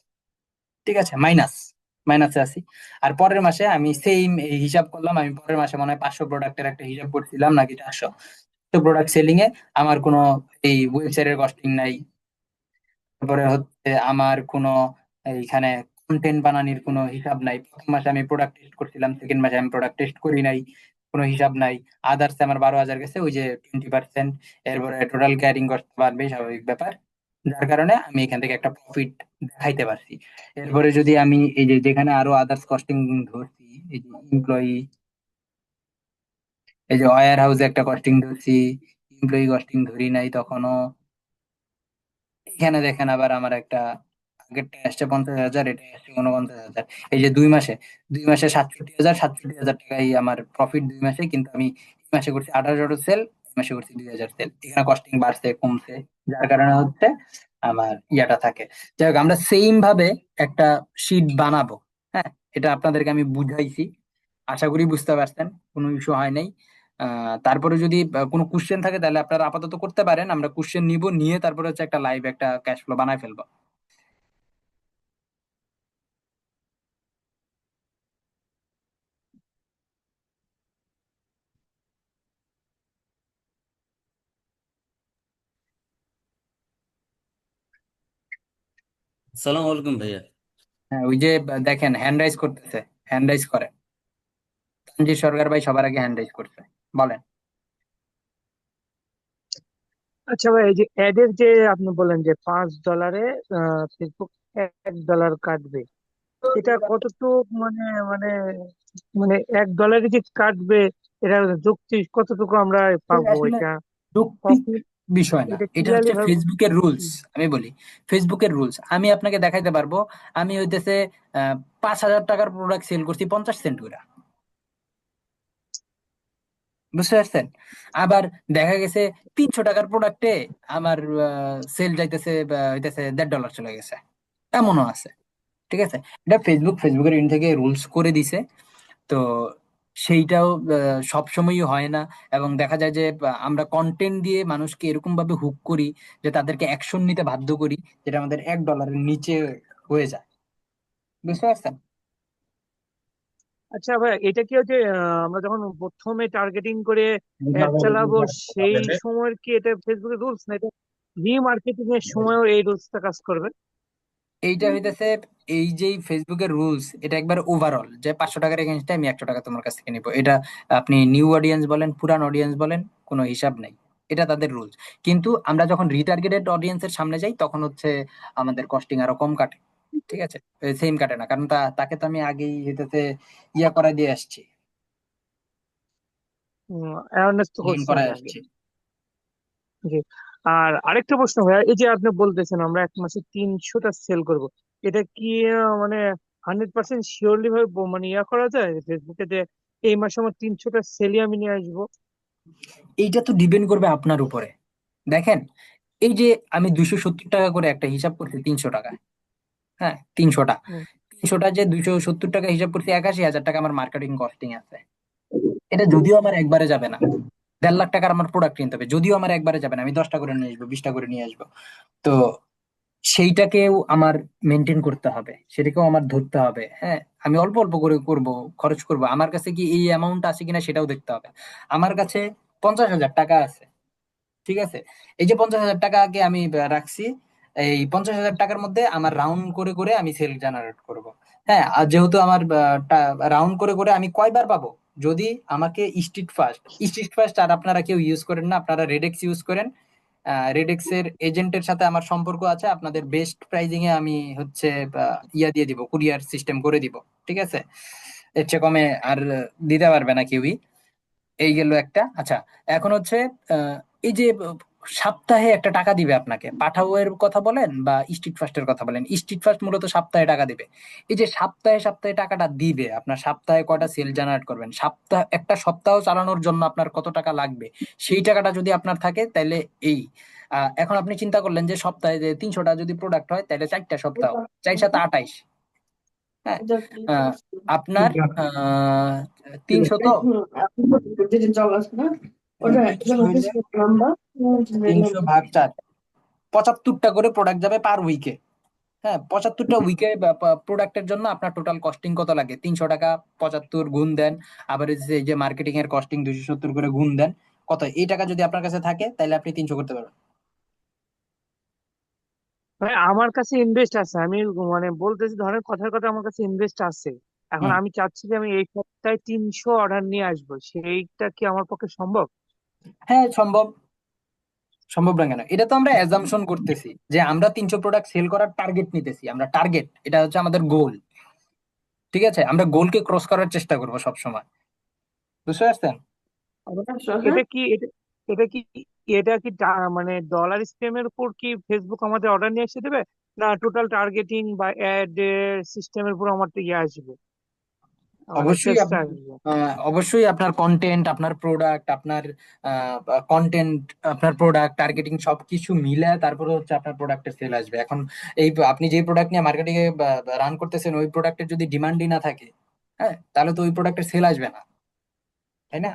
ঠিক আছে, মাইনাসে আছি। আর পরের মাসে আমি সেম হিসাব করলাম, আমি পরের মাসে মনে হয় 500 প্রোডাক্টের একটা হিসাব করছিলাম নাকি 400 প্রোডাক্ট সেলিং এ, আমার কোনো এই ওয়েবসাইটের কস্টিং নাই, তারপরে হচ্ছে আমার কোনো এইখানে কন্টেন্ট বানানোর কোনো হিসাব নাই। প্রথম মাসে আমি প্রোডাক্ট টেস্ট করছিলাম, সেকেন্ড মাসে আমি প্রোডাক্ট টেস্ট করি নাই, কোনো হিসাব নাই। আদার্স আমার 12,000 গেছে, ওই যে 20%। এরপরে টোটাল ক্যারিং করতে পারবে, স্বাভাবিক ব্যাপার, যার কারণে আমি এখান থেকে একটা প্রফিট দেখাইতে পারছি। এরপরে যদি আমি এই যে যেখানে আরো আদার্স কস্টিং ধরছি, এই যে এমপ্লয়ি, এই যে ওয়্যার হাউসে একটা কস্টিং ধরছি, এমপ্লয়ি কস্টিং ধরি নাই তখনও। এখানে দেখেন আবার আমার একটা আগেরটা আসছে 50,000, এটা আসছে 49,000। এই যে 2 মাসে, 2 মাসে 67,000 টাকাই আমার প্রফিট 2 মাসে, কিন্তু আমি এই মাসে করছি 18 সেল, এই মাসে করছি 2,000 সেল, এখানে কস্টিং বাড়ছে কমছে, যার কারণে হচ্ছে আমার ইয়াটা থাকে। যাই হোক, আমরা সেম ভাবে একটা শিট বানাবো। হ্যাঁ, এটা আপনাদেরকে আমি বুঝাইছি, আশা করি বুঝতে পারছেন, কোনো ইস্যু হয় নাই। তারপরে যদি কোনো কোশ্চেন থাকে তাহলে আপনারা আপাতত করতে পারেন, আমরা কোশ্চেন নিব, নিয়ে তারপরে হচ্ছে একটা লাইভ একটা ক্যাশ ফ্লো বানায় ফেলবো।
সালাম আলাইকুম ভাইয়া।
হ্যাঁ, ওই যে দেখেন হ্যান্ড রাইজ করতেছে, হ্যান্ড রাইজ করে তানজির সরকার ভাই, সবার আগে হ্যান্ড রাইজ করছে, বলেন।
আচ্ছা ভাই, এই যে অ্যাডের যে আপনি বলেন যে $5 ফেসবুক $1 কাটবে, এটা কতটুক মানে মানে মানে $1 যে কাটবে, এটা যুক্তি কতটুকু আমরা
এটা
পাবো
আসলে
এটা?
যৌক্তিক
কখন
বিষয় না,
এটা
এটা
ক্লিয়ারলি
হচ্ছে
ভাবে
ফেসবুকের রুলস। আমি বলি, ফেসবুকের রুলস আমি আপনাকে দেখাইতে পারবো। আমি হইতেছে 5,000 টাকার প্রোডাক্ট সেল করছি 50 সেন্ট করে, বুঝতে পারছেন? আবার দেখা গেছে 300 টাকার প্রোডাক্টে আমার সেল যাইতেছে হইতেছে $1.5 চলে গেছে, এমনও আছে। ঠিক আছে, এটা ফেসবুকের ইন থেকে রুলস করে দিছে। তো সেইটাও সব সময়ই হয় না, এবং দেখা যায় যে আমরা কন্টেন্ট দিয়ে মানুষকে এরকম ভাবে হুক করি যে তাদেরকে অ্যাকশন নিতে বাধ্য করি, যেটা আমাদের $1 নিচে হয়ে যায়, বুঝতে পারছেন?
আচ্ছা ভাই, এটা কি হচ্ছে আমরা যখন প্রথমে টার্গেটিং করে অ্যাড চালাবো সেই সময়ের কি এটা ফেসবুকের রুলস না এটা? রিমার্কেটিং এর সময়ও এই রুলসটা কাজ করবে?
এইটা হইতেছে, এই যে ফেসবুকের রুলস, এটা একবার ওভারঅল যে 500 টাকার এগেনস্টে আমি 100 টাকা তোমার কাছ থেকে নিবো, এটা আপনি নিউ অডিয়েন্স বলেন পুরান অডিয়েন্স বলেন, কোনো হিসাব নেই। এটা তাদের রুলস। কিন্তু আমরা যখন রিটার্গেটেড অডিয়েন্সের সামনে যাই তখন হচ্ছে আমাদের কস্টিং আরো কম কাটে। ঠিক আছে, সেম কাটে না, কারণ তাকে তো আমি আগেই এটাতে ইয়া করা দিয়ে আসছি,
অ্যাওয়ারনেস তো
গেম
করছে
করায়
আমি আগে।
আসছি।
জি। আর আরেকটা প্রশ্ন ভাইয়া, এই যে আপনি বলতেছেন আমরা এক মাসে 300টা সেল করব, এটা কি মানে 100% শিওরলি ভাবে মানে ইয়া করা যায় ফেসবুকে যে এই মাসে আমার 300টা সেলই আমি নিয়ে আসবো?
এইটা তো ডিপেন্ড করবে আপনার উপরে। দেখেন, এই যে আমি 270 টাকা করে একটা হিসাব করছি 300 টাকা, হ্যাঁ 300টা,
হুম।
300টা যে 270 টাকা হিসাব করছি, 81,000 টাকা আমার মার্কেটিং কস্টিং আছে। এটা যদিও আমার একবারে যাবে না, 1.5 লাখ টাকার আমার প্রোডাক্ট কিনতে হবে, যদিও আমার একবারে যাবে না, আমি 10টা করে নিয়ে আসবো, 20টা করে নিয়ে আসবো। তো সেইটাকেও আমার মেনটেন করতে হবে, সেটাকেও আমার ধরতে হবে। হ্যাঁ, আমি অল্প অল্প করে করব, খরচ করব, আমার কাছে কি এই অ্যামাউন্ট আছে কিনা সেটাও দেখতে হবে। আমার কাছে 50,000 টাকা আছে, ঠিক আছে, এই যে 50,000 টাকাকে আমি রাখছি, এই 50,000 টাকার মধ্যে আমার রাউন্ড করে করে আমি সেল জেনারেট করব। হ্যাঁ, আর যেহেতু আমার রাউন্ড করে করে আমি কয়বার পাবো, যদি আমাকে স্ট্রিট ফাস্ট আর আপনারা কেউ ইউজ করেন না, আপনারা রেডেক্স ইউজ করেন। রেডেক্স এর এজেন্টের সাথে আমার সম্পর্ক আছে, আপনাদের বেস্ট প্রাইজিং এ আমি হচ্ছে ইয়া দিয়ে দিব, কুরিয়ার সিস্টেম করে দিব। ঠিক আছে, এর চেয়ে কমে আর দিতে পারবে না কেউই। এই গেল একটা। আচ্ছা, এখন হচ্ছে আহ, এই যে সপ্তাহে একটা টাকা দিবে আপনাকে, পাঠাও এর কথা বলেন বা স্ট্রিট ফাস্টের কথা বলেন, স্ট্রিট ফাস্ট মূলত সপ্তাহে টাকা দিবে। এই যে সপ্তাহে সপ্তাহে টাকাটা দিবে, আপনার সপ্তাহে কয়টা সেল জেনারেট করবেন, একটা সপ্তাহ চালানোর জন্য আপনার কত টাকা লাগবে, সেই টাকাটা যদি আপনার থাকে তাহলে এই এখন আপনি চিন্তা করলেন যে সপ্তাহে যে 300টা যদি প্রোডাক্ট হয় তাহলে 4টা সপ্তাহ, 4 7 28। হ্যাঁ, আহ, আপনার আহ 300 তো, 300 হইলে 300 ভাগ 4, 75টা করে প্রোডাক্ট যাবে পার উইকে। হ্যাঁ, 75টা উইকে প্রোডাক্টের জন্য আপনার টোটাল কস্টিং কত লাগে, 300 টাকা, 75 গুণ দেন, আবার এই যে মার্কেটিং এর কস্টিং 270 করে গুণ দেন, কত, এই টাকা যদি আপনার কাছে থাকে তাহলে আপনি 300 করতে পারবেন।
মানে আমার কাছে ইনভেস্ট আছে, আমি মানে বলতেছি ধরেন কথার কথা, আমার কাছে ইনভেস্ট আছে। এখন
হুম।
আমি চাচ্ছি যে আমি এই সপ্তাহে 300 অর্ডার নিয়ে আসবো, সেইটা কি আমার পক্ষে সম্ভব?
হ্যাঁ, সম্ভব। সম্ভব না কেন, এটা তো আমরা অ্যাজাম্পশন করতেছি যে আমরা 300 প্রোডাক্ট সেল করার টার্গেট নিতেছি, আমরা টার্গেট, এটা হচ্ছে আমাদের গোল। ঠিক আছে, আমরা গোলকে ক্রস করার চেষ্টা করবো সব সময়। বুঝতে পারছেন?
আবার এটা কি এটা এটা কি এটা কি মানে ডলার স্প্যামের উপর কি ফেসবুক আমাদের অর্ডার নিয়ে এসে দেবে, না টোটাল টার্গেটিং বা অ্যাড সিস্টেমের উপর আমার তো ইয়ে আসবে, মানে
অবশ্যই
সেলসটা আসবে?
অবশ্যই আপনার কন্টেন্ট, আপনার প্রোডাক্ট, আপনার কন্টেন্ট, আপনার প্রোডাক্ট টার্গেটিং সবকিছু মিলে তারপরে হচ্ছে আপনার প্রোডাক্টের সেল আসবে। এখন এই আপনি যে প্রোডাক্ট নিয়ে মার্কেটিং এ রান করতেছেন, ওই প্রোডাক্টের যদি ডিমান্ডই না থাকে, হ্যাঁ, তাহলে তো ওই প্রোডাক্টের সেল আসবে না, তাই না?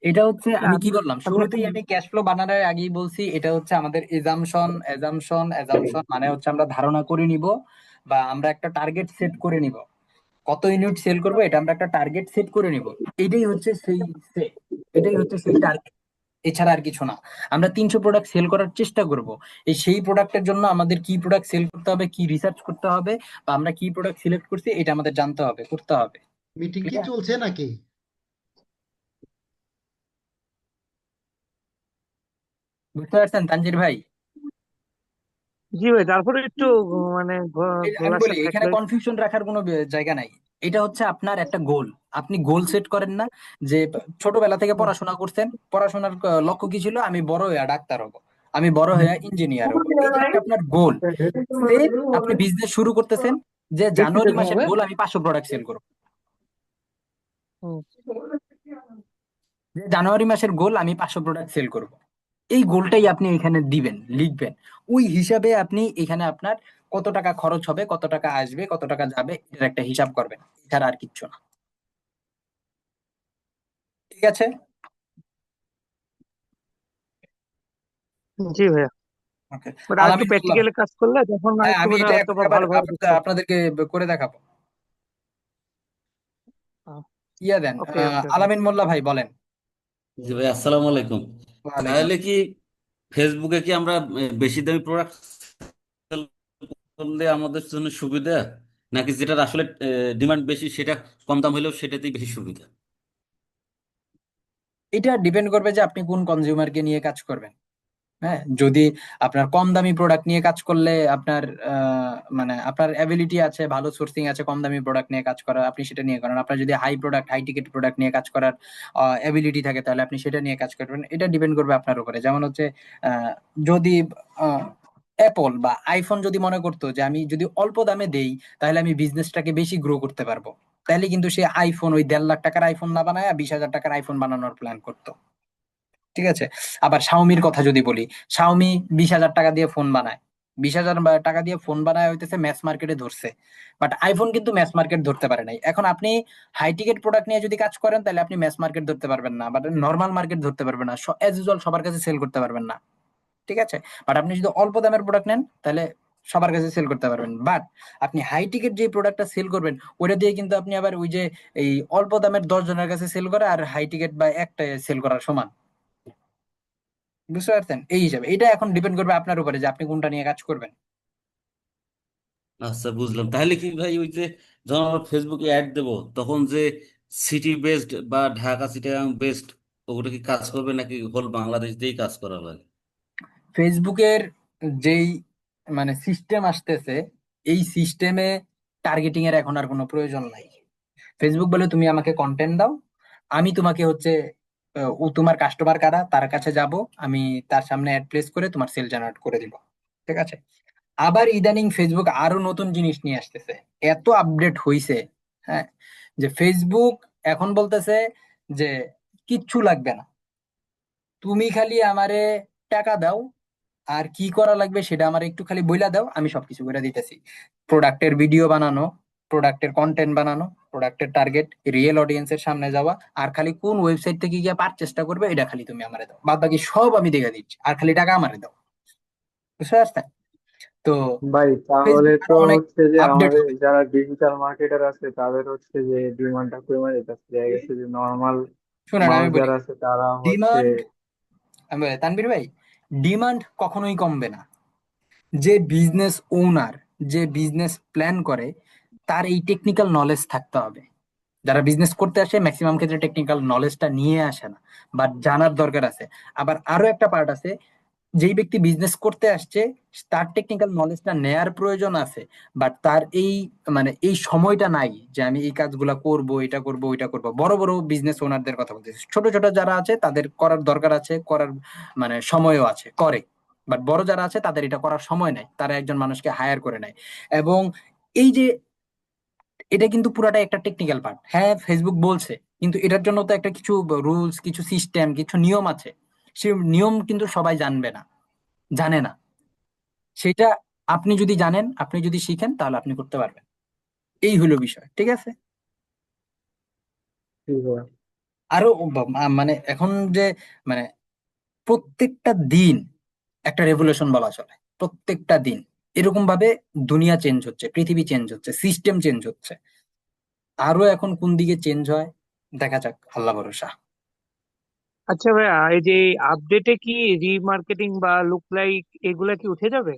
এটা হচ্ছে, আমি কি
আমি
বললাম
আমি
শুরুতেই,
এখন
আমি ক্যাশ ফ্লো বানানোর আগেই বলছি, এটা হচ্ছে আমাদের এজাম্পশন। এজাম্পশন মানে হচ্ছে আমরা ধারণা করে নিব, বা আমরা একটা টার্গেট সেট করে নিব, কত ইউনিট সেল করবো এটা আমরা একটা টার্গেট সেট করে নিব। এটাই হচ্ছে সেই সে- এটাই হচ্ছে সেই টার্গেট, এছাড়া আর কিছু না। আমরা 300 প্রোডাক্ট সেল করার চেষ্টা করব। সেই প্রোডাক্টের জন্য আমাদের কি প্রোডাক্ট সেল করতে হবে, কি রিসার্চ করতে হবে, বা আমরা কি প্রোডাক্ট সিলেক্ট করছি এটা আমাদের জানতে হবে, করতে হবে।
মিটিং কি
ক্লিয়ার?
চলছে নাকি?
বুঝতে পারছেন তানজির ভাই?
জি ভাই, তারপরে একটু মানে
আমি
খোলাসা
বলি, এখানে
থাকলে।
কনফিউশন রাখার কোনো জায়গা নাই। এটা হচ্ছে আপনার একটা গোল, আপনি গোল সেট করেন না, যে ছোটবেলা থেকে
হুম।
পড়াশোনা করছেন, পড়াশোনার লক্ষ্য কি ছিল, আমি বড় হয়ে ডাক্তার হব, আমি বড় হয়ে ইঞ্জিনিয়ার হব, এই যে একটা আপনার গোল সেট। আপনি বিজনেস শুরু করতেছেন, যে
দেখতে
জানুয়ারি
দেখুন
মাসের
হবে।
গোল আমি 500 প্রোডাক্ট সেল করব,
হুম।
যে জানুয়ারি মাসের গোল আমি 500 প্রোডাক্ট সেল করব, এই গোলটাই আপনি এখানে দিবেন, লিখবেন। ওই হিসাবে আপনি এখানে আপনার কত টাকা খরচ হবে, কত টাকা আসবে, কত টাকা যাবে, এটার একটা হিসাব করবেন, এছাড়া আর কিচ্ছু না। ঠিক আছে।
জি ভাইয়া।
ওকে।
বাট আর একটু
আলামিন মোল্লা ভাই,
প্র্যাকটিক্যালি কাজ করলে তখন আর
হ্যাঁ
একটু
আমি
বোধহয়
এটা
হয়তো
এখন
বা
আবার
ভালোভাবে বুঝতে পারবো।
আপনাদেরকে করে দেখাবো। ইয়া দেন,
ওকে ওকে ওকে।
আলামিন মোল্লা ভাই বলেন।
জি ভাই, আসসালামু আলাইকুম।
ওয়ালাইকুম
তাহলে কি
ফেসবুকে কি আমরা বেশি দামি প্রোডাক্ট সেল করলে আমাদের জন্য সুবিধা, নাকি যেটার আসলে ডিমান্ড বেশি সেটা কম দাম হলেও সেটাতেই বেশি সুবিধা?
এটা ডিপেন্ড করবে যে আপনি কোন কনজিউমারকে নিয়ে কাজ করবেন। হ্যাঁ, যদি আপনার কম দামি প্রোডাক্ট নিয়ে কাজ করলে আপনার মানে আপনার অ্যাবিলিটি আছে, ভালো সোর্সিং আছে কম দামি প্রোডাক্ট নিয়ে কাজ করার, আপনি সেটা নিয়ে করেন। আপনার যদি হাই টিকেট প্রোডাক্ট নিয়ে কাজ করার অ্যাবিলিটি থাকে, তাহলে আপনি সেটা নিয়ে কাজ করবেন। এটা ডিপেন্ড করবে আপনার উপরে। যেমন হচ্ছে আহ, যদি অ্যাপল বা আইফোন যদি মনে করতো যে আমি যদি অল্প দামে দেই তাহলে আমি বিজনেসটাকে বেশি গ্রো করতে পারবো, তাহলে কিন্তু সে আইফোন ওই 1.5 লাখ টাকার আইফোন না বানায় 20,000 টাকার আইফোন বানানোর প্ল্যান করতো। ঠিক আছে। আবার শাওমির কথা যদি বলি, শাওমি 20,000 টাকা দিয়ে ফোন বানায়, 20,000 টাকা দিয়ে ফোন বানায় হইতেছে ম্যাস মার্কেটে ধরছে। বাট আইফোন কিন্তু ম্যাস মার্কেট ধরতে পারে নাই। এখন আপনি হাই টিকেট প্রোডাক্ট নিয়ে যদি কাজ করেন তাহলে আপনি ম্যাস মার্কেট ধরতে পারবেন না, বাট নর্মাল মার্কেট ধরতে পারবেন না, এজ ইউজুয়াল সবার কাছে সেল করতে পারবেন না। ঠিক আছে। বাট আপনি যদি অল্প দামের প্রোডাক্ট নেন তাহলে সবার কাছে সেল করতে পারবেন। বাট আপনি হাই টিকেট যে প্রোডাক্টটা সেল করবেন ওটা দিয়ে কিন্তু আপনি আবার ওই যে এই অল্প দামের 10 জনের কাছে সেল করা আর হাই টিকেট বা একটা সেল করার সমান। বুঝতে পারছেন? এই হিসাবে এটা এখন ডিপেন্ড করবে আপনার উপরে যে আপনি কোনটা নিয়ে কাজ করবেন।
আচ্ছা, বুঝলাম। তাহলে কি ভাই ওই যে যখন আমরা ফেসবুকে অ্যাড দেব, তখন যে সিটি বেসড বা ঢাকা চিটাগাং বেসড, ওগুলো কি কাজ করবে নাকি হোল বাংলাদেশ দিয়েই কাজ করা লাগে?
ফেসবুকের যেই মানে সিস্টেম আসতেছে, এই সিস্টেমে টার্গেটিং এর এখন আর কোনো প্রয়োজন নাই। ফেসবুক বলে তুমি আমাকে কন্টেন্ট দাও, আমি তোমাকে হচ্ছে ও তোমার কাস্টমার কারা তার কাছে যাব, আমি তার সামনে অ্যাড প্লেস করে তোমার সেল জেনারেট করে দিব। ঠিক আছে। আবার ইদানিং ফেসবুক আরো নতুন জিনিস নিয়ে আসতেছে, এত আপডেট হইছে। হ্যাঁ, যে ফেসবুক এখন বলতেছে যে কিচ্ছু লাগবে না, তুমি খালি আমারে টাকা দাও, আর কি করা লাগবে সেটা আমার একটু খালি বইলা দাও, আমি সবকিছু করে দিতেছি। প্রোডাক্টের ভিডিও বানানো, প্রোডাক্টের কন্টেন্ট বানানো, প্রোডাক্টের টার্গেট রিয়েল অডিয়েন্সের সামনে যাওয়া, আর খালি কোন ওয়েবসাইট থেকে গিয়ে পারচেসটা করবে এটা খালি তুমি আমারে দাও, বাদ বাকি সব আমি দেখে দিচ্ছি, আর খালি টাকা আমারে দাও। বুঝতে পারছেন? তো
ভাই তাহলে
ফেসবুক
তো
আরো অনেক
হচ্ছে যে
আপডেট
আমাদের
হবে।
যারা ডিজিটাল মার্কেটার আছে তাদের হচ্ছে যে ডিমান্ডটা কমে যেতেছে, দেখা গেছে যে নর্মাল
শুনেন
মানুষ
আমি বলি,
যারা আছে তারা হচ্ছে।
ডিমান্ড, আমি বলি, তানভীর ভাই, ডিমান্ড কখনোই কমবে না। যে বিজনেস ওনার, যে বিজনেস প্ল্যান করে, তার এই টেকনিক্যাল নলেজ থাকতে হবে। যারা বিজনেস করতে আসে ম্যাক্সিমাম ক্ষেত্রে টেকনিক্যাল নলেজটা নিয়ে আসে না, বাট জানার দরকার আছে। আবার আরো একটা পার্ট আছে, যেই ব্যক্তি বিজনেস করতে আসছে তার টেকনিক্যাল নলেজটা নেয়ার প্রয়োজন আছে, বাট তার এই মানে এই সময়টা নাই যে আমি এই কাজগুলা করব, এটা করব, ওইটা করব। বড় বড় বিজনেস ওনারদের কথা বলতেছি, ছোট ছোট যারা আছে তাদের করার দরকার আছে, করার মানে সময়ও আছে, করে। বাট বড় যারা আছে তাদের এটা করার সময় নাই, তারা একজন মানুষকে হায়ার করে নেয়। এবং এই যে এটা কিন্তু পুরাটাই একটা টেকনিক্যাল পার্ট। হ্যাঁ, ফেসবুক বলছে, কিন্তু এটার জন্য তো একটা কিছু রুলস, কিছু সিস্টেম, কিছু নিয়ম আছে। সেই নিয়ম কিন্তু সবাই জানবে না, জানে না। সেটা আপনি যদি জানেন, আপনি যদি শিখেন তাহলে আপনি করতে পারবেন। এই হলো বিষয়। ঠিক আছে।
কি বলে?
আরো মানে এখন যে মানে প্রত্যেকটা দিন একটা রেভলিউশন বলা চলে। প্রত্যেকটা দিন এরকম ভাবে দুনিয়া চেঞ্জ হচ্ছে, পৃথিবী চেঞ্জ হচ্ছে, সিস্টেম চেঞ্জ হচ্ছে। আরো এখন কোন দিকে চেঞ্জ হয় দেখা যাক, আল্লাহ ভরসা।
আচ্ছা ভাইয়া, এই যে আপডেটে কি রিমার্কেটিং বা লুক লাইক এগুলা কি উঠে যাবে?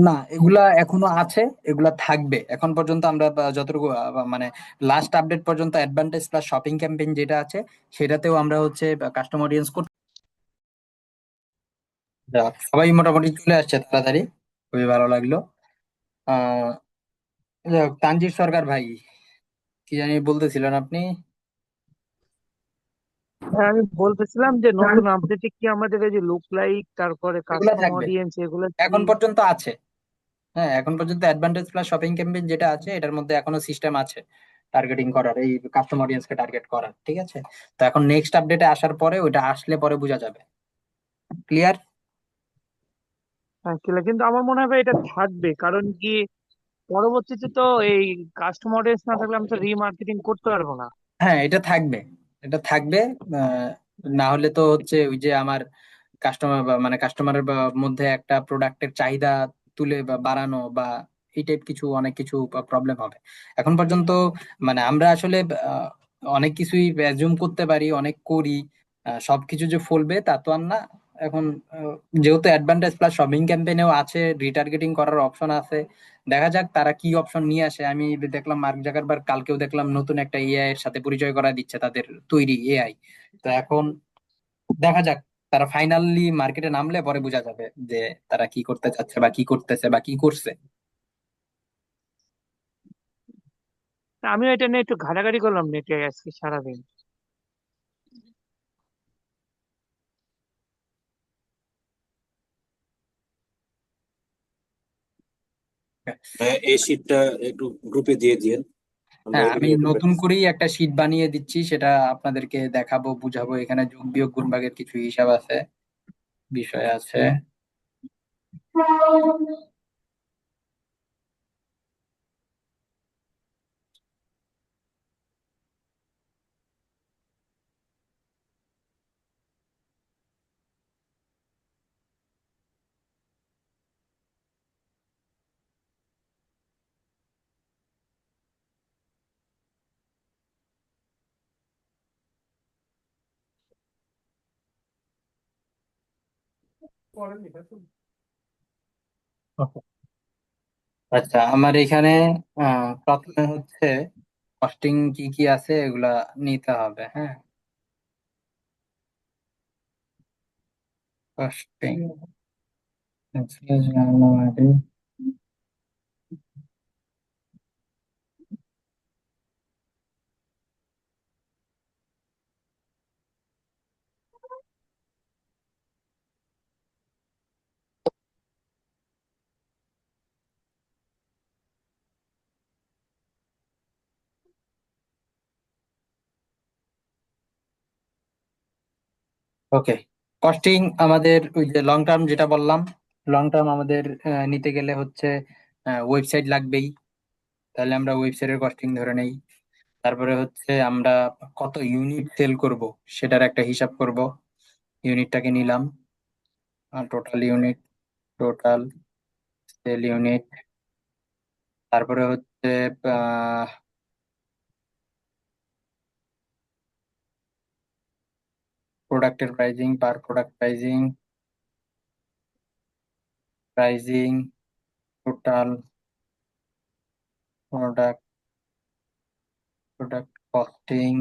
না, এগুলা এখনো আছে, এগুলা থাকবে। এখন পর্যন্ত আমরা যতটুকু মানে লাস্ট আপডেট পর্যন্ত অ্যাডভান্টেজ প্লাস শপিং ক্যাম্পেইন যেটা আছে সেটাতেও আমরা হচ্ছে কাস্টমার অডিয়েন্স করতে, সবাই মোটামুটি চলে আসছে তাড়াতাড়ি। খুবই ভালো লাগলো। আহ যাই হোক, তানজির সরকার ভাই, কি জানি বলতেছিলেন আপনি?
হ্যাঁ, আমি বলতেছিলাম যে নতুন আপডেটে কি আমাদের এই যে লুক লাইক, তারপরে
এগুলা
কাস্টম
থাকবে,
অডিয়েন্স, এগুলো কি?
এখন পর্যন্ত আছে। হ্যাঁ, এখন পর্যন্ত অ্যাডভান্টেজ প্লাস শপিং ক্যাম্পেইন যেটা আছে এটার মধ্যে এখনো সিস্টেম আছে টার্গেটিং করার, এই কাস্টমার অডিয়েন্সকে টার্গেট করার। ঠিক আছে। তো এখন নেক্সট আপডেটে আসার পরে ওইটা আসলে পরে বোঝা যাবে। ক্লিয়ার?
কিন্তু আমার মনে হয় ভাই এটা থাকবে, কারণ কি পরবর্তীতে তো এই কাস্টম অডিয়েন্স না থাকলে আমি তো রিমার্কেটিং করতে পারবো না।
হ্যাঁ, এটা থাকবে, এটা থাকবে। আহ, না হলে তো হচ্ছে ওই যে আমার কাস্টমার মানে কাস্টমারের মধ্যে একটা প্রোডাক্টের চাহিদা তুলে বা বাড়ানো বা এই টাইপ কিছু অনেক কিছু প্রবলেম হবে। এখন পর্যন্ত মানে আমরা আসলে আহ, অনেক কিছুই অ্যাজুম করতে পারি, অনেক করি, সবকিছু যে ফলবে তা তো আর না। এখন যেহেতু অ্যাডভান্টেজ প্লাস শপিং ক্যাম্পেইনেও আছে, রিটার্গেটিং করার অপশন আছে। দেখা যাক তারা কি অপশন নিয়ে আসে। আমি দেখলাম মার্ক জাকারবার্গ কালকেও দেখলাম নতুন একটা এআই এর সাথে পরিচয় করা দিচ্ছে, তাদের তৈরি এআই। তো এখন দেখা যাক, তারা ফাইনালি মার্কেটে নামলে পরে বোঝা যাবে যে তারা কি করতে চাচ্ছে বা কি করতেছে বা কি করছে।
আমিও এটা নিয়ে একটু ঘাটাঘাটি করলাম নেটে আজকে সারাদিন।
এই শীটটা একটু গ্রুপে দিয়ে দিয়েন, আমরা
হ্যাঁ,
এটা
আমি
নিয়ে একটু
নতুন
প্র্যাকটিস।
করেই একটা শীট বানিয়ে দিচ্ছি, সেটা আপনাদেরকে দেখাবো, বুঝাবো। এখানে যোগ বিয়োগ গুণ ভাগের কিছু হিসাব আছে, বিষয় আছে। আচ্ছা, আমার এখানে প্রথমে হচ্ছে কস্টিং কি কি আছে এগুলা নিতে হবে। হ্যাঁ, কস্টিং জানুয়ারি। ওকে, কস্টিং আমাদের ওই যে লং টার্ম যেটা বললাম, লং টার্ম আমাদের নিতে গেলে হচ্ছে ওয়েবসাইট লাগবেই। তাহলে আমরা ওয়েবসাইটের কস্টিং ধরে নেই। তারপরে হচ্ছে আমরা কত ইউনিট সেল করব সেটার একটা হিসাব করব। ইউনিটটাকে নিলাম, total unit, total sell unit. তারপরে হচ্ছে প্রোডাক্টের প্রাইজিং, পার product pricing, pricing, total product, product costing.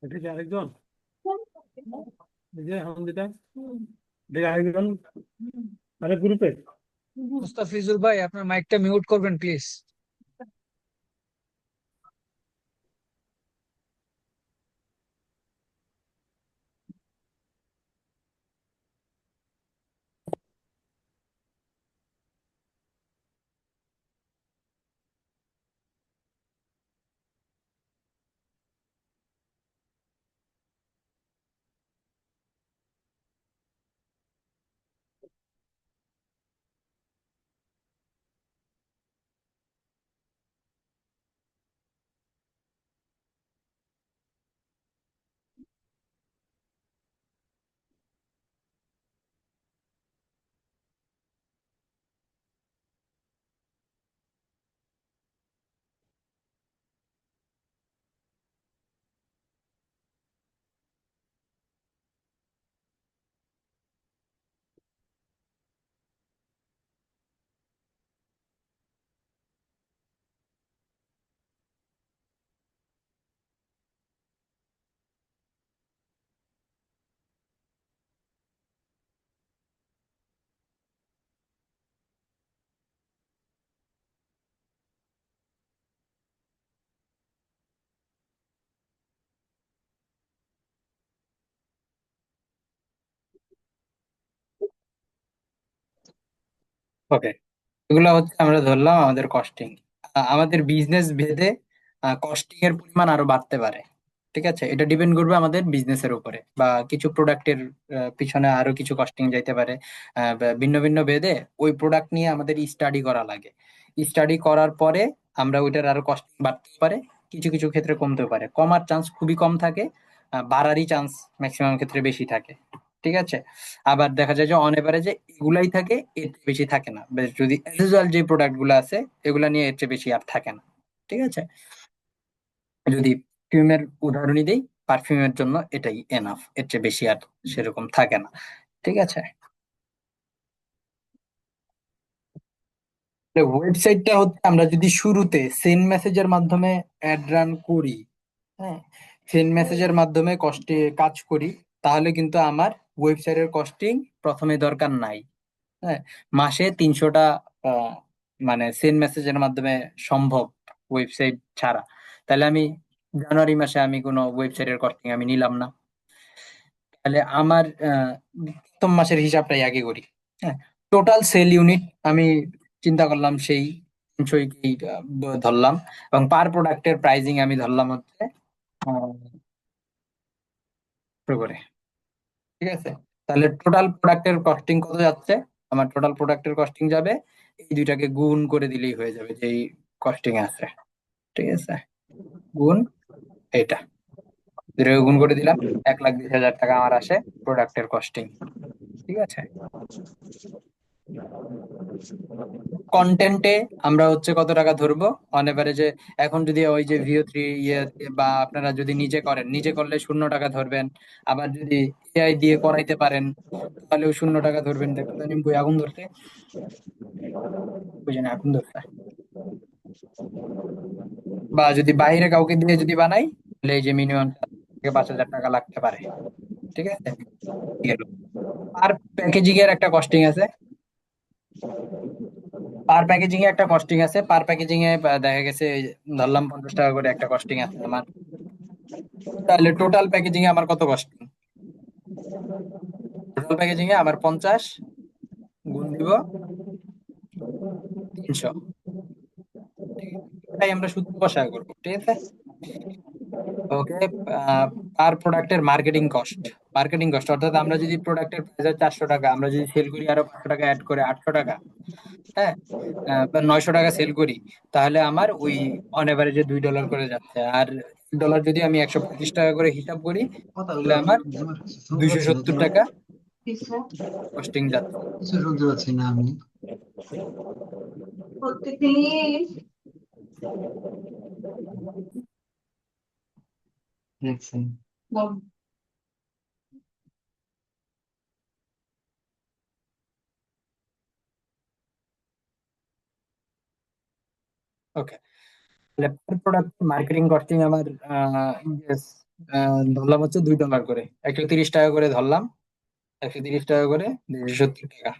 এটা কি আরেকজন? এই যে এখন যেটা, এটা আরেকজন মানে গ্রুপে।
মুস্তাফিজুর ভাই, আপনার মাইকটা মিউট করবেন প্লিজ।
ওকে, এগুলো হচ্ছে আমরা ধরলাম আমাদের কস্টিং। আমাদের বিজনেস ভেদে কস্টিং এর পরিমাণ আরো বাড়তে পারে। ঠিক আছে, এটা ডিপেন্ড করবে আমাদের বিজনেসের উপরে, বা কিছু প্রোডাক্টের পিছনে আরো কিছু কস্টিং যাইতে পারে। ভিন্ন ভিন্ন ভেদে ওই প্রোডাক্ট নিয়ে আমাদের স্টাডি করা লাগে। স্টাডি করার পরে আমরা ওইটার আরো কস্টিং বাড়তে পারে, কিছু কিছু ক্ষেত্রে কমতে পারে। কমার চান্স খুবই কম থাকে, বাড়ারই চান্স ম্যাক্সিমাম ক্ষেত্রে বেশি থাকে। ঠিক আছে, আবার দেখা যায় যে অন এভারেজে এগুলাই থাকে, এর চেয়ে বেশি থাকে না। বেশ, যদি ইউজুয়াল যে প্রোডাক্ট গুলো আছে এগুলা নিয়ে এর চেয়ে বেশি আর থাকে না। ঠিক আছে, যদি পারফিউমের উদাহরণই দেই, পারফিউমের জন্য এটাই এনাফ, এর চেয়ে বেশি আর সেরকম থাকে না। ঠিক আছে, ওয়েবসাইটটা হচ্ছে আমরা যদি শুরুতে সেন্ড মেসেজের মাধ্যমে অ্যাড রান করি, হ্যাঁ, সেন্ড মেসেজের মাধ্যমে কষ্টে কাজ করি, তাহলে কিন্তু আমার ওয়েবসাইটের কস্টিং প্রথমে দরকার নাই। হ্যাঁ, মাসে 300টা মানে সেন্ড মেসেজের মাধ্যমে সম্ভব ওয়েবসাইট ছাড়া। তাহলে আমি জানুয়ারি মাসে আমি কোনো ওয়েবসাইটের কস্টিং আমি নিলাম না। তাহলে আমার প্রথম মাসের হিসাবটাই আগে করি। হ্যাঁ, টোটাল সেল ইউনিট আমি চিন্তা করলাম সেই 300 ধরলাম, এবং পার প্রোডাক্টের প্রাইজিং আমি ধরলাম হচ্ছে 100 করে। ঠিক আছে, তাহলে টোটাল প্রোডাক্টের কস্টিং কত যাচ্ছে? আমার টোটাল প্রোডাক্টের কস্টিং যাবে, এই দুইটাকে গুণ করে দিলেই হয়ে যাবে যে কস্টিং আছে। ঠিক আছে, গুণ এটা, দুটোকে গুণ করে দিলাম, 1,20,000 টাকা আমার আসে প্রোডাক্টের কস্টিং। ঠিক আছে, কন্টেন্টে আমরা হচ্ছে কত টাকা ধরবো অন এভারেজে? এখন যদি ওই যে VO3 ইয়ে, বা আপনারা যদি নিজে করেন, নিজে করলে 0 টাকা ধরবেন। আবার যদি AI দিয়ে করাইতে পারেন তাহলেও 0 টাকা ধরবেন। দেখতে জানি বই আগুন ধরছে, বুঝে না আগুন ধরছে। বা যদি বাইরে কাউকে দিয়ে যদি বানাই, তাহলে এই যে মিনিমাম 4,000 থেকে 5,000 টাকা লাগতে পারে। ঠিক আছে, গেল। পার প্যাকেজিং এর একটা কস্টিং আছে, পার প্যাকেজিং এ দেখা গেছে ধরলাম 50 টাকা করে একটা কস্টিং আছে আমার। তাহলে টোটাল প্যাকেজিং এ আমার কত কস্টিং? টোটাল প্যাকেজিং এ আমার 50 গুণ দিব 300। ঠিক আছে, এটাই আমরা সূত্র বসায় করবো। ঠিক আছে, ওকে। পার প্রোডাক্টের মার্কেটিং কস্ট অর্থাৎ আমরা যদি প্রোডাক্টের প্রাইস 400 টাকা, আমরা যদি সেল করি আরো 500 টাকা অ্যাড করে 800 টাকা, হ্যাঁ, বা 900 টাকা সেল করি, তাহলে আমার ওই অন এভারেজে $2 করে যাচ্ছে। আর ডলার যদি আমি 125 টাকা করে হিসাব করি, তাহলে আমার 270 টাকা কস্টিং যাচ্ছে। ওকে, তাহলে পার প্রোডাক্ট মার্কেটিং কস্টিং আমার yes, ধরলাম হচ্ছে $2 করে, 130 টাকা করে ধরলাম, 130 টাকা করে 270 টাকা।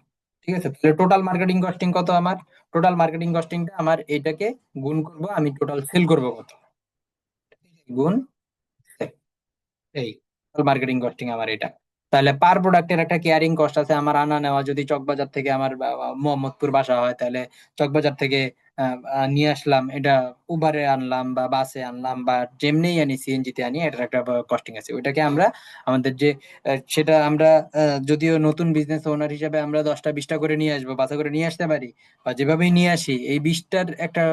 ঠিক আছে, তাহলে টোটাল মার্কেটিং কস্টিং কত আমার? টোটাল মার্কেটিং কস্টিংটা আমার এইটাকে গুণ করব, আমি টোটাল সেল করব কত, গুণ এই টোটাল মার্কেটিং কস্টিং আমার এটা। তাহলে পার প্রোডাক্টের একটা কেয়ারিং কস্ট আছে আমার, আনা নেওয়া। যদি চকবাজার থেকে আমার মোহাম্মদপুর বাসা হয়, তাহলে চকবাজার থেকে নিয়ে আসলাম, এটা উবারে আনলাম বা বাসে আনলাম বা যেমনি আনি, CNG তে আনি, এটার একটা কস্টিং আছে। ওইটাকে আমরা আমাদের যে সেটা আমরা যদিও নতুন বিজনেস ওনার হিসাবে আমরা 10টা 20টা করে নিয়ে আসবো, বাসা করে নিয়ে আসতে পারি, বা যেভাবেই নিয়ে আসি, এই 20টার একটা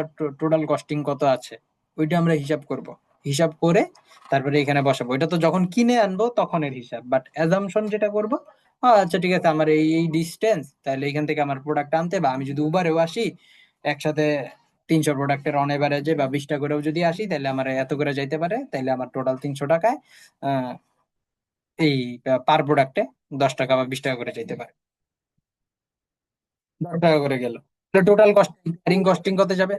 টোটাল কস্টিং কত আছে ওইটা আমরা হিসাব করব। হিসাব করে তারপরে এখানে বসাবো। এটা তো যখন কিনে আনবো তখনের হিসাব, বাট অ্যাজাম্পশন যেটা করব, আচ্ছা ঠিক আছে, আমার এই এই ডিস্টেন্স, তাহলে এখান থেকে আমার প্রোডাক্ট আনতে, বা আমি যদি উবারেও আসি একসাথে 300 প্রোডাক্টের অন এভারেজে বা 20টা করেও যদি আসি, তাহলে আমার এত করে যাইতে পারে। তাহলে আমার টোটাল 300 টাকায় আহ এই পার প্রোডাক্টে 10 টাকা বা 20 টাকা করে যাইতে পারে, 10 টাকা করে গেল। টোটাল কস্টিং, ক্যারিং কস্টিং কত যাবে?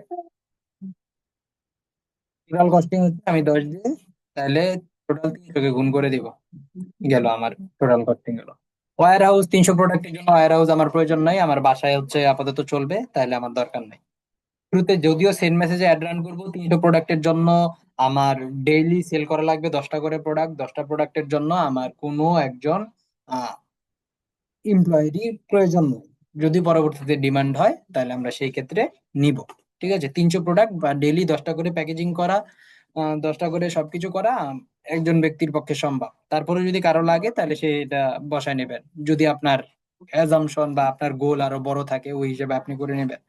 টোটাল কস্টিং হচ্ছে আমি 10 দিয়ে, তাহলে টোটাল 300 কে গুণ করে দিব, গেল আমার টোটাল কস্টিং গেল। ওয়্যার হাউস, 300 প্রোডাক্টের জন্য ওয়্যার হাউস আমার প্রয়োজন নাই, আমার বাসায় হচ্ছে আপাতত চলবে, তাহলে আমার দরকার নাই। শুরুতে যদিও সেন্ড মেসেজে অ্যাড রান করবো 300 প্রোডাক্টের জন্য, আমার ডেইলি সেল করা লাগবে 10টা করে প্রোডাক্ট। 10টা প্রোডাক্টের জন্য আমার কোনো একজন এমপ্লয়েরই প্রয়োজন নেই। যদি পরবর্তীতে ডিমান্ড হয় তাহলে আমরা সেই ক্ষেত্রে নিব। ঠিক আছে, 300 প্রোডাক্ট বা ডেইলি 10টা করে প্যাকেজিং করা, 10টা করে সবকিছু করা একজন ব্যক্তির পক্ষে সম্ভব। তারপরে যদি কারো লাগে তাহলে সে এটা বসায় নেবেন, যদি আপনার অ্যাজাম্পশন বা আপনার গোল আরো বড় থাকে ওই হিসেবে আপনি করে নেবেন।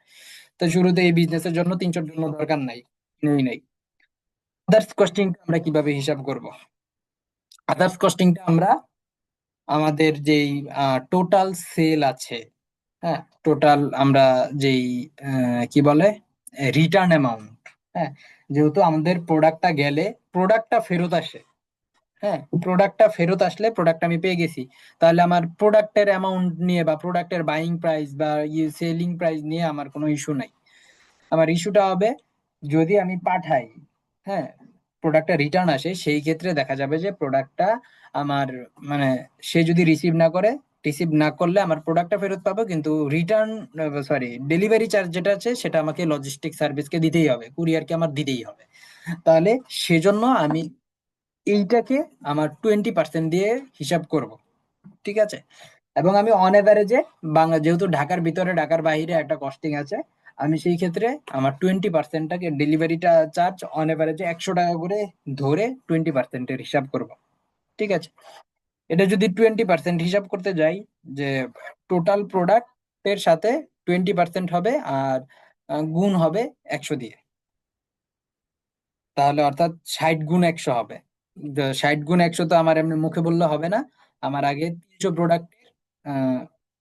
তো শুরুতে এই বিজনেসের জন্য 300 জন্য দরকার নাই, নেই নাই। আদার্স কস্টিং আমরা কিভাবে হিসাব করব? আদার্স কস্টিংটা আমরা আমাদের যেই টোটাল সেল আছে, হ্যাঁ, টোটাল আমরা যেই কি বলে রিটার্ন অ্যামাউন্ট, হ্যাঁ, যেহেতু আমাদের প্রোডাক্টটা গেলে প্রোডাক্টটা ফেরত আসে, হ্যাঁ, প্রোডাক্টটা ফেরত আসলে প্রোডাক্ট আমি পেয়ে গেছি, তাহলে আমার প্রোডাক্টের অ্যামাউন্ট নিয়ে বা প্রোডাক্টের বাইং প্রাইস বা সেলিং প্রাইস নিয়ে আমার কোনো ইস্যু নাই। আমার ইস্যুটা হবে যদি আমি পাঠাই, হ্যাঁ, প্রোডাক্টটা রিটার্ন আসে, সেই ক্ষেত্রে দেখা যাবে যে প্রোডাক্টটা আমার মানে সে যদি রিসিভ না করলে আমার প্রোডাক্টটা ফেরত পাবো, কিন্তু রিটার্ন সরি ডেলিভারি চার্জ যেটা আছে সেটা আমাকে লজিস্টিক সার্ভিসকে দিতেই হবে, কুরিয়ারকে আমার দিতেই হবে। তাহলে সেজন্য আমি এইটাকে আমার 20% দিয়ে হিসাব করব। ঠিক আছে, এবং আমি অন এভারেজে যেহেতু ঢাকার ভিতরে ঢাকার বাইরে একটা কস্টিং আছে, আমি সেই ক্ষেত্রে আমার 20%টাকে ডেলিভারিটা চার্জ অন এভারেজে 100 টাকা করে ধরে 20%-এর হিসাব করব। ঠিক আছে, এটা যদি 20% হিসাব করতে যাই, যে টোটাল প্রোডাক্টের সাথে 20% হবে আর গুণ হবে 100 দিয়ে, তাহলে অর্থাৎ 60 গুণ 100 হবে। 60 গুণ 100 তো আমার এমনি মুখে বললে হবে না, আমার আগে 300 প্রোডাক্টের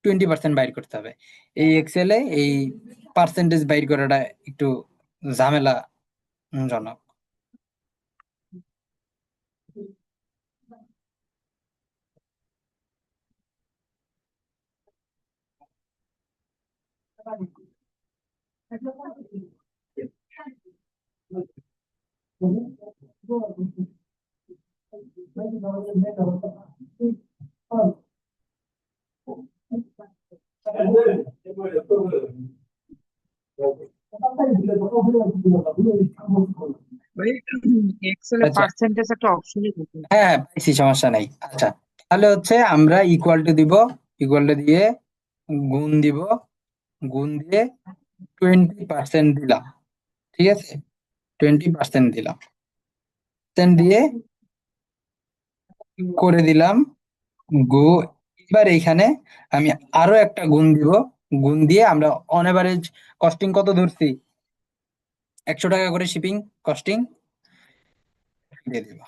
20% বাইর করতে হবে। এই এক্সেলে এই পার্সেন্টেজ বাইর করাটা একটু ঝামেলা জনক।
ভাই এক্সেলে
আচ্ছা,
পার্সেন্টেজ একটা অপশনই থাকে।
হ্যাঁ হ্যাঁ, পাইছি, সমস্যা নাই। আচ্ছা, তাহলে হচ্ছে আমরা ইকুয়াল টু দিব, ইকুয়াল টু দিয়ে গুণ দিব, গুণ দিয়ে 20% দিলাম। ঠিক আছে, 20% দিলাম, দিয়ে করে দিলাম গো। এবার এইখানে আমি আরো একটা গুণ দিব, গুণ দিয়ে আমরা অন এভারেজ কস্টিং কত ধরছি, 100 টাকা করে শিপিং কস্টিং দিয়ে দিব।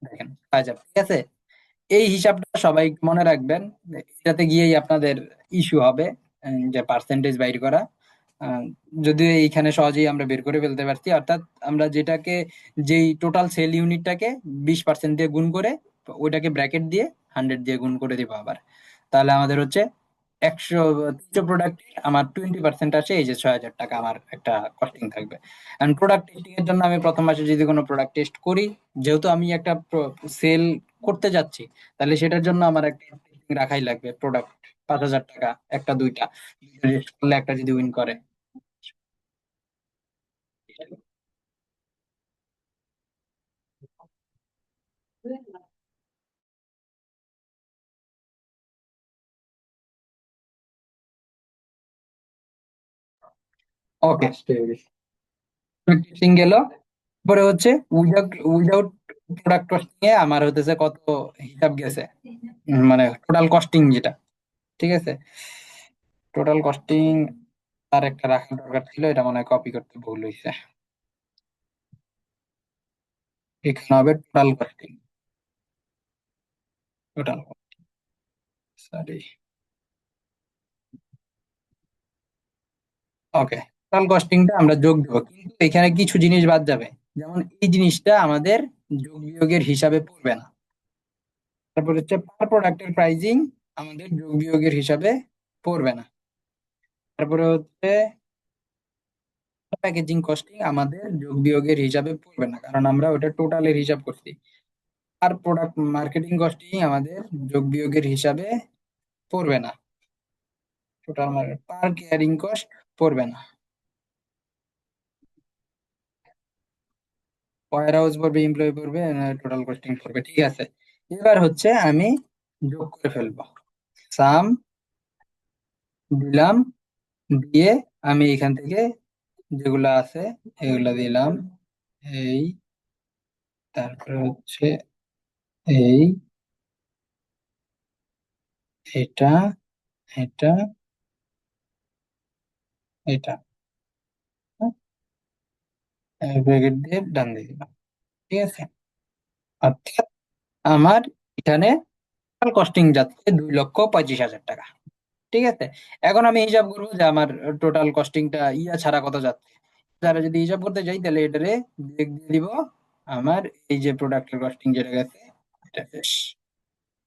দেখেন পাওয়া যাবে। ঠিক আছে, এই হিসাবটা সবাই মনে রাখবেন, এটাতে গিয়েই আপনাদের ইস্যু হবে যে পার্সেন্টেজ বাইর করা। আহ, যদিও এইখানে সহজেই আমরা বের করে ফেলতে পারছি, অর্থাৎ আমরা যেটাকে যেই টোটাল সেল ইউনিটটাকে 20% দিয়ে গুণ করে ওইটাকে ব্র্যাকেট দিয়ে 100 দিয়ে গুণ করে দিব আবার, তাহলে আমাদের হচ্ছে 100 প্রোডাক্ট আমার 20% আছে, এই যে 6000 টাকা আমার একটা কস্টিং থাকবে। এন্ড প্রোডাক্ট টেস্টিং এর জন্য আমি প্রথম মাসে যদি কোনো প্রোডাক্ট টেস্ট করি, যেহেতু আমি একটা সেল করতে যাচ্ছি, তাহলে সেটার জন্য আমার একটা testing রাখাই লাগবে। প্রোডাক্ট 5000 টাকা, একটা দুইটা টেস্ট করলে একটা যদি উইন করে। ওকে, টেস্টিং গেল। পরে হচ্ছে উইদাউট উইদাউট প্রোডাক্ট কস্টিং এ আমার হতেছে কত হিসাব গেছে, মানে টোটাল কস্টিং যেটা। ঠিক আছে, টোটাল কস্টিং তার একটা রাখার দরকার ছিল, এটা মনে হয় কপি করতে ভুল হয়েছে। এখানে হবে টোটাল কস্টিং, টোটাল, সরি, ওকে। টোটাল কস্টিংটা আমরা যোগ দেবো, কিন্তু এখানে কিছু জিনিস বাদ যাবে, যেমন এই জিনিসটা আমাদের যোগ বিয়োগের হিসাবে পড়বে না। তারপর হচ্ছে পার প্রোডাক্টের প্রাইজিং আমাদের যোগ বিয়োগের হিসাবে পড়বে না। তারপরে হচ্ছে প্যাকেজিং কস্টিং আমাদের যোগ বিয়োগের হিসাবে পড়বে না, কারণ আমরা ওটা টোটালের হিসাব করছি। আর প্রোডাক্ট মার্কেটিং কস্টিং আমাদের যোগ বিয়োগের হিসাবে পড়বে না, টোটাল পার কেয়ারিং কস্ট পড়বে না। ওয়্যার হাউস পড়বে, এমপ্লয়ি পড়বে, টোটাল কস্টিং পড়বে। ঠিক আছে, এবার হচ্ছে আমি যোগ করে ফেলবো সাম দিলাম, দিয়ে আমি এখান থেকে যেগুলা আছে এগুলা দিলাম, এই, তারপরে হচ্ছে এই, এটা, এটা, এটা, ব্র্যাকেট দিয়ে ডান দিয়ে দিলাম। ঠিক আছে, অর্থাৎ আমার এখানে কস্টিং যাচ্ছে 2,25,000 টাকা। ঠিক আছে, এখন আমি হিসাব করবো যে আমার টোটাল কস্টিংটা ইয়া ছাড়া কত যাচ্ছে। তারা যদি হিসাব করতে যাই তাহলে এটারে দিয়ে দিব আমার এই যে প্রোডাক্টের কস্টিং যেটা গেছে এটা শেষ।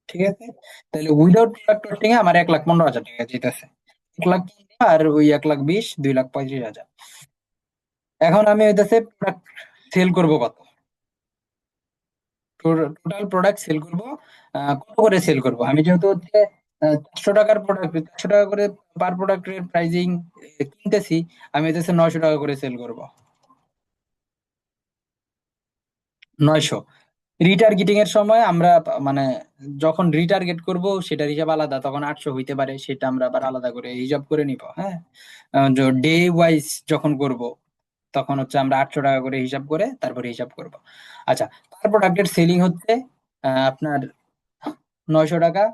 ঠিক আছে, তাহলে উইদাউট প্রোডাক্ট কস্টিং এ আমার 1,15,000 টাকা যেতেছে। 1,15,000 আর ওই 1,20,000, 2,35,000। এখন আমি হইতেছে প্রোডাক্ট সেল করব কত, টোটাল প্রোডাক্ট সেল করব কত করে সেল করব। আমি যেহেতু হচ্ছে 400 টাকার প্রোডাক্ট, 400 টাকা করে পার প্রোডাক্টের প্রাইজিং কিনতেছি, আমি হইতেছে 900 টাকা করে সেল করব। 900। রিটার্গেটিং এর সময় আমরা মানে যখন রিটার্গেট করব সেটার হিসাব আলাদা, তখন 800 হইতে পারে, সেটা আমরা আবার আলাদা করে হিসাব করে নিব। হ্যাঁ, ডে ওয়াইজ যখন করব তখন হচ্ছে আমরা 800 টাকা করে হিসাব করে তারপরে হিসাব করব। আচ্ছা, পার প্রোডাক্টের সেলিং হচ্ছে আপনার 900 টাকা।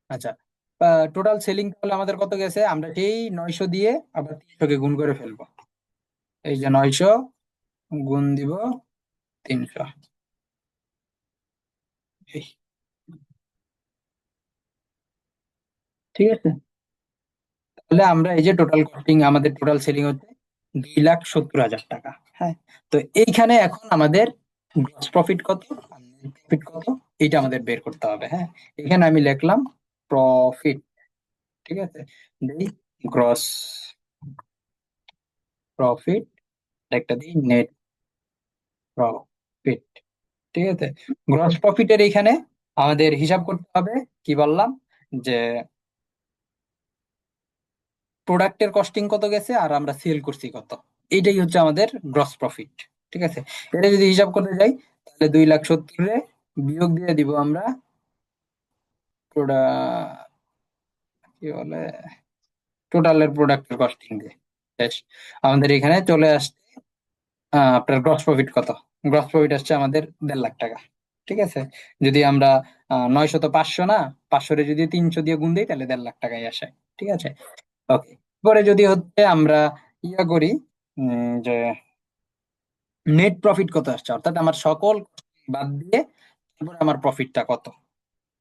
আচ্ছা, টোটাল সেলিং তাহলে আমাদের কত গেছে, আমরা সেই 900 দিয়ে আবার 300 কে গুণ করে ফেলবো। এই যে 900 গুণ দিব 300। এই, ঠিক আছে, তাহলে আমরা এই যে টোটাল কস্টিং, আমাদের টোটাল সেলিং হচ্ছে 2,70,000 টাকা। হ্যাঁ, তো এইখানে এখন আমাদের গ্রস প্রফিট কত আর নেট প্রফিট কত, এইটা আমাদের বের করতে হবে। হ্যাঁ, এখানে আমি লিখলাম প্রফিট। ঠিক আছে, দেই গ্রস প্রফিট, একটা দিই নেট প্রফিট। ঠিক আছে, গ্রস প্রফিটের এইখানে আমাদের হিসাব করতে হবে কি বললাম, যে প্রোডাক্টের কস্টিং কত গেছে আর আমরা সেল করছি কত, এইটাই হচ্ছে আমাদের গ্রস প্রফিট। ঠিক আছে, এটা যদি হিসাব করতে যাই তাহলে 2,70,000 বিয়োগ দিয়ে দিব আমরা কি বলে টোটালের প্রোডাক্টের কস্টিং দিয়ে শেষ। আমাদের এখানে চলে আসছে আপনার গ্রস প্রফিট কত। গ্রস প্রফিট আসছে আমাদের 1,50,000 টাকা। ঠিক আছে, যদি আমরা 900 তো 500 না, 500 রে যদি 300 দিয়ে গুণ দিই তাহলে 1,50,000 টাকাই আসে। ঠিক আছে, ওকে। পরে যদি হচ্ছে আমরা ইয়া করি, যে নেট প্রফিট কত আসছে, অর্থাৎ আমার সকল বাদ দিয়ে তারপরে আমার প্রফিটটা কত।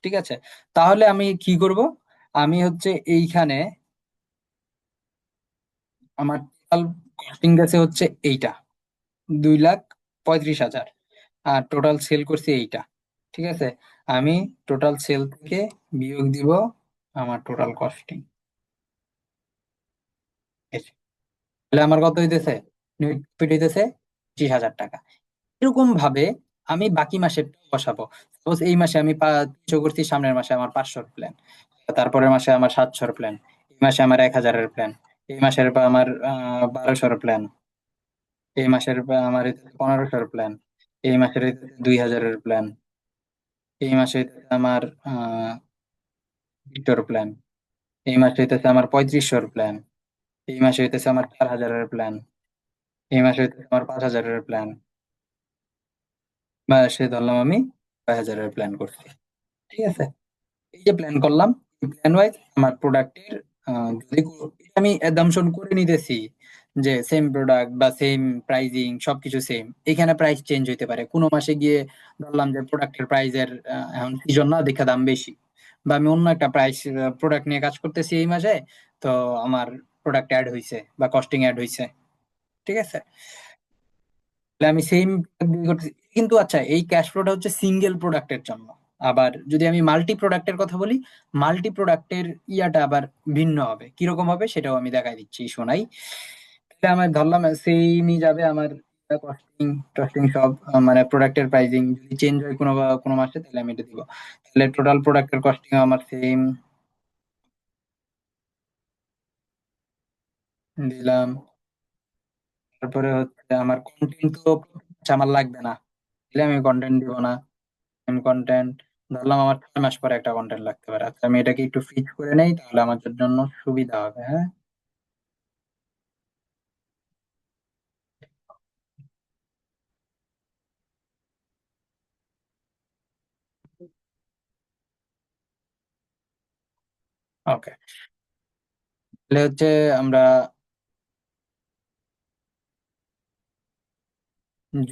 ঠিক আছে, তাহলে আমি কি করব, আমি হচ্ছে এইখানে আমার টোটাল কস্টিং গেছে হচ্ছে এইটা 2,35,000, আর টোটাল সেল করছি এইটা। ঠিক আছে, আমি টোটাল সেল থেকে বিয়োগ দিব আমার টোটাল কস্টিং। তাহলে আমার কত হইতেছে, নেট প্রফিট হইতেছে 25,000 টাকা। এরকম ভাবে আমি বাকি মাসে বসাবো। সাপোজ এই মাসে আমি 300 করছি, সামনের মাসে আমার 500 প্ল্যান, তারপরের মাসে আমার 700 প্ল্যান, এই মাসে আমার 1,000-এর প্ল্যান, এই মাসের পর আমার 1,200-এর প্ল্যান, এই মাসের পর আমার 1,500-এর প্ল্যান, এই মাসের 2,000-এর প্ল্যান, এই মাসে আমার 200-এর প্ল্যান, এই মাসে হইতেছে আমার 3500-এর প্ল্যান, এই মাসে হইতেছে আমার 4,000-এর প্ল্যান, এই মাসে হইতেছে আমার 5,000-এর প্ল্যান, বা সে ধরলাম আমি 5,000-এর প্ল্যান করছি। ঠিক আছে, এই যে প্ল্যান করলাম, প্ল্যান ওয়াইজ আমার প্রোডাক্টের যদি আমি অ্যাজাম্পশন করে নিতেছি যে সেম প্রোডাক্ট বা সেম প্রাইজিং সবকিছু সেম, এখানে প্রাইস চেঞ্জ হইতে পারে কোনো মাসে গিয়ে। ধরলাম যে প্রোডাক্টের প্রাইসের এখন সিজন না, দেখা দাম বেশি, বা আমি অন্য একটা প্রাইস প্রোডাক্ট নিয়ে কাজ করতেছি এই মাসে, তো আমার প্রোডাক্ট অ্যাড হইছে বা কস্টিং অ্যাড হইছে। ঠিক আছে, তাহলে আমি সেম করতেছি কিন্তু। আচ্ছা, এই ক্যাশ ফ্লোটা হচ্ছে সিঙ্গেল প্রোডাক্টের জন্য। আবার যদি আমি মাল্টি প্রোডাক্টের কথা বলি, মাল্টি প্রোডাক্টের ইয়াটা আবার ভিন্ন হবে, কিরকম হবে সেটাও আমি দেখাই দিচ্ছি, শোনাই। তাহলে আমার ধরলাম সেমই যাবে আমার কস্টিং টস্টিং সব, মানে প্রোডাক্টের প্রাইসিং যদি চেঞ্জ হয় কোনো মাসে তাহলে আমি এটা দিব। তাহলে টোটাল প্রোডাক্টের কস্টিং আমার সেম দিলাম। তারপরে হচ্ছে আমার কন্টেন্ট তো আমার লাগবে না, দিলে আমি কন্টেন্ট দিব না। আমি কন্টেন্ট ধরলাম আমার 6 মাস পরে একটা কন্টেন্ট লাগতে পারে, আচ্ছা আমি এটাকে একটু ফিক্স করে নেই, তাহলে আমার জন্য সুবিধা হবে। হ্যাঁ, ওকে। তাহলে হচ্ছে আমরা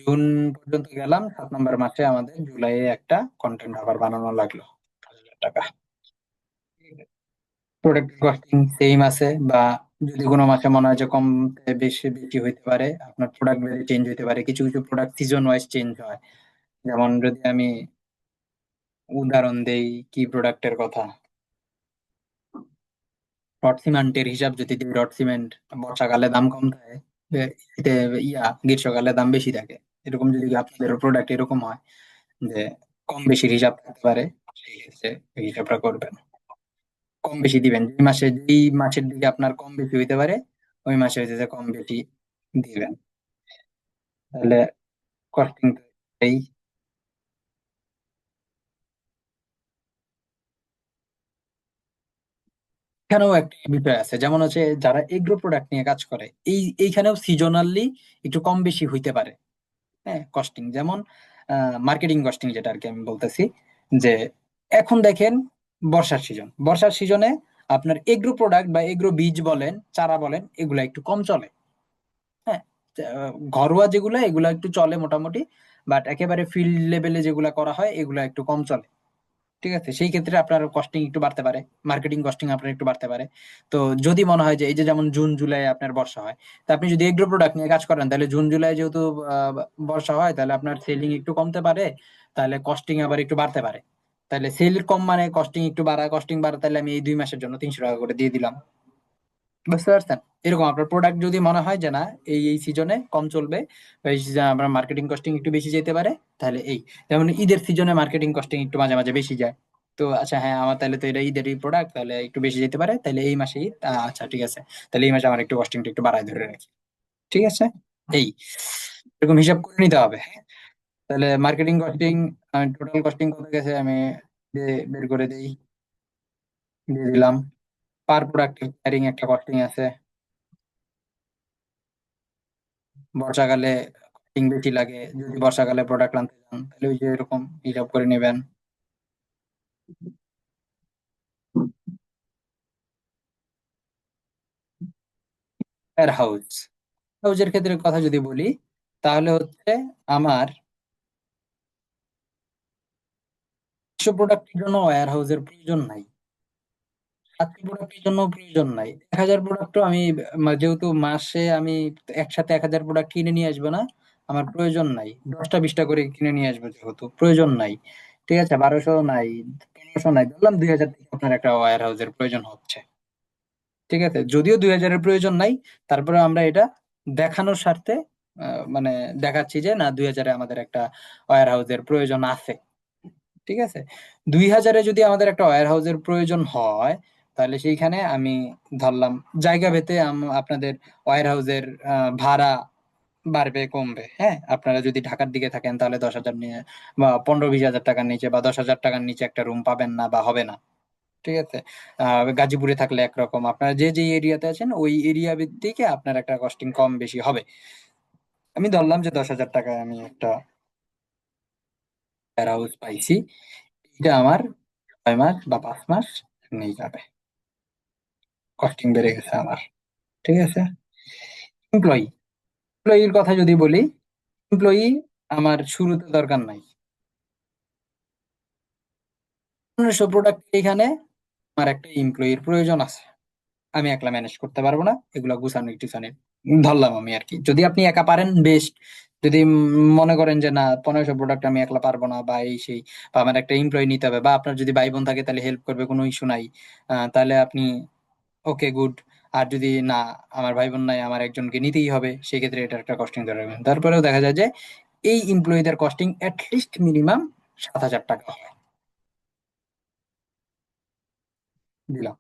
জুন পর্যন্ত গেলাম, 7 নম্বর মাসে আমাদের জুলাইয়ে একটা কন্টেন্ট আবার বানানো লাগলো 5,000 টাকা। প্রোডাক্ট কস্টিং সেম আছে, বা যদি কোনো মাসে মনে হয় যে কম বেশি বেশি হইতে পারে, আপনার প্রোডাক্ট ভেদে চেঞ্জ হইতে পারে, কিছু কিছু প্রোডাক্ট সিজন ওয়াইজ চেঞ্জ হয়। যেমন যদি আমি উদাহরণ দেই, কি প্রোডাক্টের কথা, রড সিমেন্টের হিসাব যদি দিই, রড সিমেন্ট বর্ষাকালে দাম কম থাকে, শীতে গ্রীষ্মকালে দাম বেশি থাকে। এরকম যদি আপনাদের প্রোডাক্ট এরকম হয় যে কম বেশির হিসাব থাকতে পারে, সেই ক্ষেত্রে এই হিসাবটা করবেন, কম বেশি দিবেন। যেই মাসের দিকে আপনার কম বেশি হইতে পারে, ওই মাসে হইতে যে কম বেশি দিবেন। তাহলে কস্টিং এই এখানেও একটা বিষয় আছে, যেমন হচ্ছে যারা এগ্রো প্রোডাক্ট নিয়ে কাজ করে, এইখানেও সিজনালি একটু কম বেশি হইতে পারে। হ্যাঁ, কস্টিং যেমন মার্কেটিং কস্টিং, যেটা আর কি আমি বলতেছি, যে এখন দেখেন বর্ষার সিজনে আপনার এগ্রো প্রোডাক্ট বা এগ্রো বীজ বলেন, চারা বলেন, এগুলা একটু কম চলে। হ্যাঁ, ঘরোয়া যেগুলা এগুলা একটু চলে মোটামুটি, বাট একেবারে ফিল্ড লেভেলে যেগুলা করা হয় এগুলা একটু কম চলে। ঠিক আছে, সেই ক্ষেত্রে আপনার কস্টিং একটু বাড়তে পারে, মার্কেটিং কস্টিং আপনার একটু বাড়তে পারে। তো যদি মনে হয় যে এই যে যেমন জুন জুলাই আপনার বর্ষা হয়, তো আপনি যদি এগ্রো প্রোডাক্ট নিয়ে কাজ করেন, তাহলে জুন জুলাই যেহেতু বর্ষা হয়, তাহলে আপনার সেলিং একটু কমতে পারে, তাহলে কস্টিং আবার একটু বাড়তে পারে। তাহলে সেল কম মানে কস্টিং একটু বাড়া, কস্টিং বাড়া, তাহলে আমি এই 2 মাসের জন্য 300 টাকা করে দিয়ে দিলাম। বুঝতে পারছেন? এরকম আপনার প্রোডাক্ট যদি মনে হয় যে না এই সিজনে কম চলবে, বা এই সিজনে আপনার মার্কেটিং কস্টিং একটু বেশি যেতে পারে, তাহলে যেমন ঈদের সিজনে মার্কেটিং কস্টিং একটু মাঝে মাঝে বেশি যায়। তো আচ্ছা হ্যাঁ, আমার তাহলে তো এটা ঈদেরই প্রোডাক্ট, তাহলে একটু বেশি যেতে পারে, তাহলে এই মাসে ঈদ, আচ্ছা ঠিক আছে, তাহলে এই মাসে আমার একটু কস্টিংটা একটু বাড়ায় ধরে রাখি। ঠিক আছে, এই এরকম হিসাব করে নিতে হবে। হ্যাঁ, তাহলে মার্কেটিং কস্টিং টোটাল কস্টিং কত গেছে আমি বের করে দিয়ে দিলাম। পার প্রোডাক্ট ক্যারিং একটা কস্টিং আছে। বর্ষাকালে কস্টিং বেশি লাগে, যদি বর্ষাকালে প্রোডাক্ট আনতে চান, তাহলে ওই যে এরকম হিসাব করে নেবেন। ওয়্যার হাউসের ক্ষেত্রে কথা যদি বলি, তাহলে হচ্ছে আমার 100 প্রোডাক্টের জন্য ওয়্যার হাউসের প্রয়োজন নাই, 700 প্রোডাক্টের জন্য প্রয়োজন নাই, 1,000 প্রোডাক্টও আমি যেহেতু মাসে আমি একসাথে 1,000 প্রোডাক্ট কিনে নিয়ে আসবো না, আমার প্রয়োজন নাই। 10টা 20টা করে কিনে নিয়ে আসবো, যেহেতু প্রয়োজন নাই। ঠিক আছে, 1200 নাই, 1500 নাই, ধরলাম 2,000 থেকে আপনার একটা ওয়্যার হাউসের প্রয়োজন হচ্ছে। ঠিক আছে, যদিও 2,000-এর প্রয়োজন নাই, তারপরে আমরা এটা দেখানোর স্বার্থে মানে দেখাচ্ছি যে না, 2,000-এ আমাদের একটা ওয়্যার হাউসের প্রয়োজন আছে। ঠিক আছে, 2,000-এ যদি আমাদের একটা ওয়্যার হাউসের প্রয়োজন হয়, তাহলে সেইখানে আমি ধরলাম জায়গা ভেদে আপনাদের ওয়্যার হাউসের ভাড়া বাড়বে কমবে। হ্যাঁ, আপনারা যদি ঢাকার দিকে থাকেন, তাহলে 10,000 নিয়ে বা 15-20 হাজার টাকার নিচে বা 10,000 টাকার নিচে একটা রুম পাবেন না বা হবে না। ঠিক আছে, গাজীপুরে থাকলে একরকম, আপনারা যে যে এরিয়াতে আছেন ওই এরিয়া ভিত্তিক আপনার একটা কস্টিং কম বেশি হবে। আমি ধরলাম যে 10,000 টাকায় আমি একটা হাউস পাইছি, এটা আমার 6 মাস বা 5 মাস নিয়ে যাবে, কস্টিং বেড়ে গেছে আমার। ঠিক আছে, এমপ্লয়ি এমপ্লয়ির কথা যদি বলি, এমপ্লয়ি আমার শুরুতে দরকার নাই। 1500 প্রোডাক্ট এখানে আমার একটা এমপ্লয়ির প্রয়োজন আছে, আমি একলা ম্যানেজ করতে পারবো না এগুলা গুছানো টিছানো। ধরলাম আমি আর কি, যদি আপনি একা পারেন বেস্ট, যদি মনে করেন যে না 1500 প্রোডাক্ট আমি একলা পারবো না, বা এই সেই, বা আমার একটা এমপ্লয়ি নিতে হবে, বা আপনার যদি ভাই বোন থাকে তাহলে হেল্প করবে, কোনো ইস্যু নাই, তাহলে আপনি ওকে গুড। আর যদি না, আমার ভাই বোন নাই, আমার একজনকে নিতেই হবে, সেক্ষেত্রে এটা একটা কস্টিং ধরে রাখবেন। তারপরেও দেখা যায় যে এই এমপ্লয়ীদের কস্টিং লিস্ট মিনিমাম 7,000 টাকা হয়। দিলাম।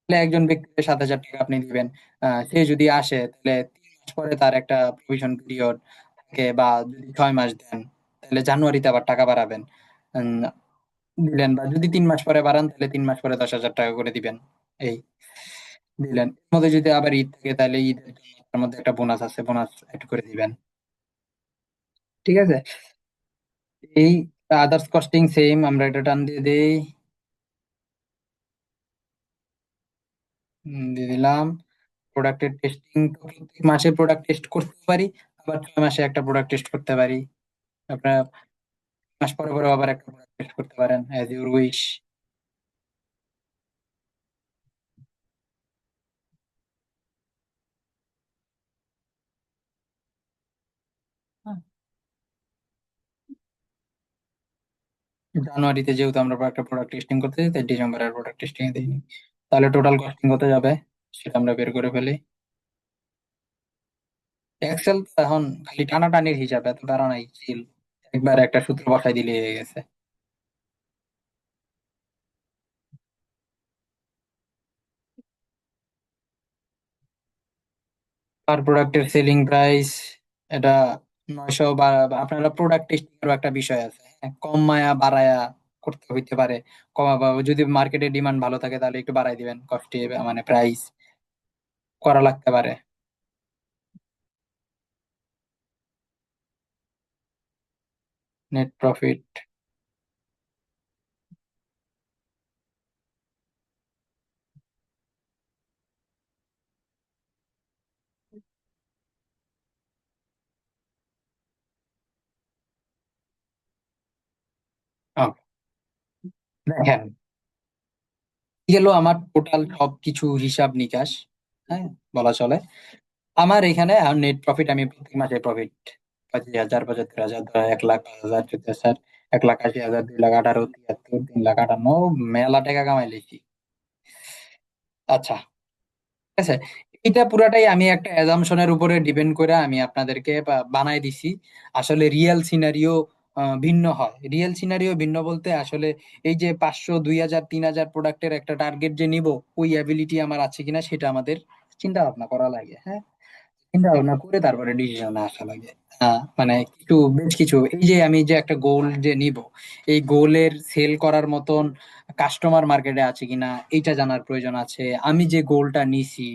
তাহলে একজন ব্যক্তিকে 7,000 টাকা আপনি দিবেন। সে যদি আসে তাহলে 3 মাস পরে তার একটা প্রভিশন পিরিয়ড থাকে, বা যদি 6 মাস দেন তাহলে জানুয়ারিতে আবার টাকা বাড়াবেন, উম, দিলেন। বা যদি 3 মাস পরে বাড়ান তাহলে 3 মাস পরে 10,000 টাকা করে দিবেন। এই দিলেন। এর মধ্যে যদি আবার ঈদ থাকে তাহলে ঈদের জন্য তার মধ্যে একটা বোনাস আছে, বোনাস অ্যাড করে দিবেন। ঠিক আছে। এই আদার্স কস্টিং সেম, আমরা এটা টান দিয়ে দেই। দিয়ে দিলাম। প্রোডাক্টের টেস্টিং প্রত্যেক মাসে প্রোডাক্ট টেস্ট করতে পারি, আবার 6 মাসে একটা প্রোডাক্ট টেস্ট করতে পারি। আপনার মাস পরে পরে আবার একটা প্রোডাক্ট টেস্ট করতে পারেন, অ্যাজ ইউর উইশ। জানুয়ারিতে যেহেতু আমরা একটা প্রোডাক্ট টেস্টিং করতেছি, তাই ডিসেম্বরের প্রোডাক্ট টেস্টিং এ দিইনি। তাহলে টোটাল কস্টিং কত যাবে সেটা আমরা বের করে ফেলি। এক্সেল তো এখন খালি টানাটানির হিসাব, এত প্যারা নাই, চিল। একবার একটা সূত্র বসাই দিলে হয়ে গেছে। পার প্রোডাক্টের সেলিং প্রাইস এটা 900, বা বা আপনারা প্রোডাক্ট টেস্টিং এর একটা বিষয় আছে, হ্যাঁ, কম মায়া বাড়ায়া করতে হইতে পারে। কমা বা যদি মার্কেটে ডিমান্ড ভালো থাকে তাহলে একটু বাড়াই দিবেন, কস্টে মানে প্রাইস করা লাগতে পারে। নেট প্রফিট দেখেন, গেল আমার টোটাল সবকিছু হিসাব নিকাশ, হ্যাঁ, বলা চলে। আমার এখানে নেট প্রফিট, আমি প্রত্যেক মাসে প্রফিট 25,000, 75,000, 1,00,000, 5,000, 14,000, 1,80,000, 2,18,000, 73, 3,58,000, মেলা টাকা কামাই লেছি। আচ্ছা, ঠিক আছে। এটা পুরাটাই আমি একটা অ্যাজাম্পশনের উপরে ডিপেন্ড করে আমি আপনাদেরকে বানাই দিছি। আসলে রিয়েল সিনারিও ভিন্ন হয়। রিয়েল সিনারিও ভিন্ন বলতে আসলে এই যে 500, 2,000, 3,000 প্রোডাক্টের একটা টার্গেট যে নিব, ওই অ্যাবিলিটি আমার আছে কিনা সেটা আমাদের চিন্তা ভাবনা করা লাগে, হ্যাঁ। চিন্তা ভাবনা করে তারপরে ডিসিশনে আসা লাগে। মানে কিছু বেশ কিছু, এই যে আমি যে একটা গোল যে নিব, এই গোলের সেল করার মতন কাস্টমার মার্কেটে আছে কিনা এইটা জানার প্রয়োজন আছে। আমি যে গোলটা নিছি,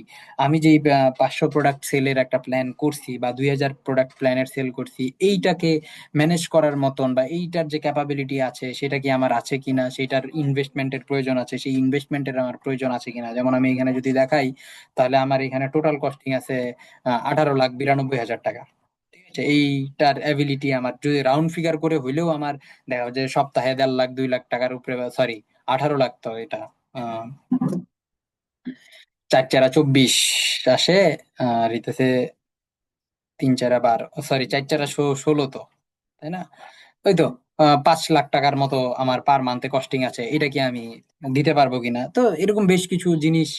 আমি যে 500 প্রোডাক্ট সেলের একটা প্ল্যান করছি বা 2,000 প্রোডাক্ট প্ল্যানের সেল করছি, এইটাকে ম্যানেজ করার মতন বা এইটার যে ক্যাপাবিলিটি আছে সেটা কি আমার আছে কিনা, সেটার ইনভেস্টমেন্টের প্রয়োজন আছে, সেই ইনভেস্টমেন্টের আমার প্রয়োজন আছে কিনা। যেমন আমি এখানে যদি দেখাই, তাহলে আমার এখানে টোটাল কস্টিং আছে 18,92,000 টাকা। ঠিক আছে। এইটার অ্যাবিলিটি আমার যদি রাউন্ড ফিগার করে হইলেও আমার দেখা যায় সপ্তাহে 1.5 লাখ 2 লাখ টাকার উপরে, সরি 18 লাখ, তো এটা আহ 4 4 24 আসে, আর হইতেছে 3 4 12, সরি 4 4 16, তো তাই না? ওই তো 5 লাখ টাকার মতো আমার পার মান্থে কস্টিং আছে। এটা কি আমি দিতে পারবো কিনা, তো এরকম বেশ কিছু জিনিস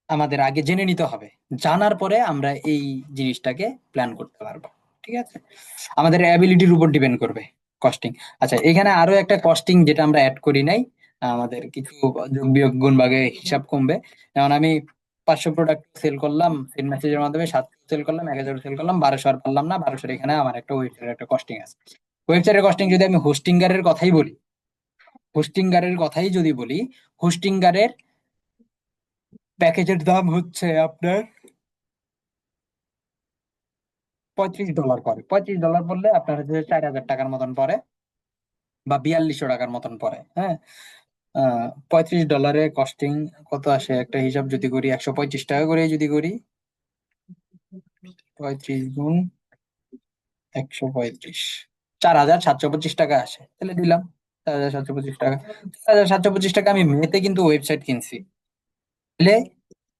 আমাদের আগে জেনে নিতে হবে। জানার পরে আমরা এই জিনিসটাকে প্ল্যান করতে পারবো। ঠিক আছে। আমাদের অ্যাবিলিটির উপর ডিপেন্ড করবে কস্টিং। আচ্ছা, এখানে আরো একটা কস্টিং যেটা আমরা অ্যাড করি নাই, আমাদের কিছু যোগ বিয়োগ গুণ ভাগে হিসাব কমবে। যেমন আমি 500 প্রোডাক্ট সেল করলাম সেল মেসেজের মাধ্যমে, 700 সেল করলাম, 1,000 সেল করলাম, 1,200 আর পারলাম না, 1,200 এখানে আমার একটা ওয়েবসাইটের একটা কস্টিং আছে। ওয়েবসাইটের কস্টিং যদি আমি হোস্টিঙ্গারের কথাই বলি, হোস্টিঙ্গারের কথাই যদি বলি, হোস্টিঙ্গারের প্যাকেজের দাম হচ্ছে আপনার $35 পড়ে। $35 পড়লে আপনার হচ্ছে 4,000 টাকার মতন পড়ে, বা 4,200 টাকার মতন পড়ে, হ্যাঁ। $35 কস্টিং কত আসে একটা হিসাব যদি করি, 125 টাকা করে যদি করি, 35 গুণ 135, 4,725 টাকা আসে। তাহলে দিলাম 4,725 টাকা। 4,725 টাকা আমি মেতে কিন্তু ওয়েবসাইট কিনছি। তাহলে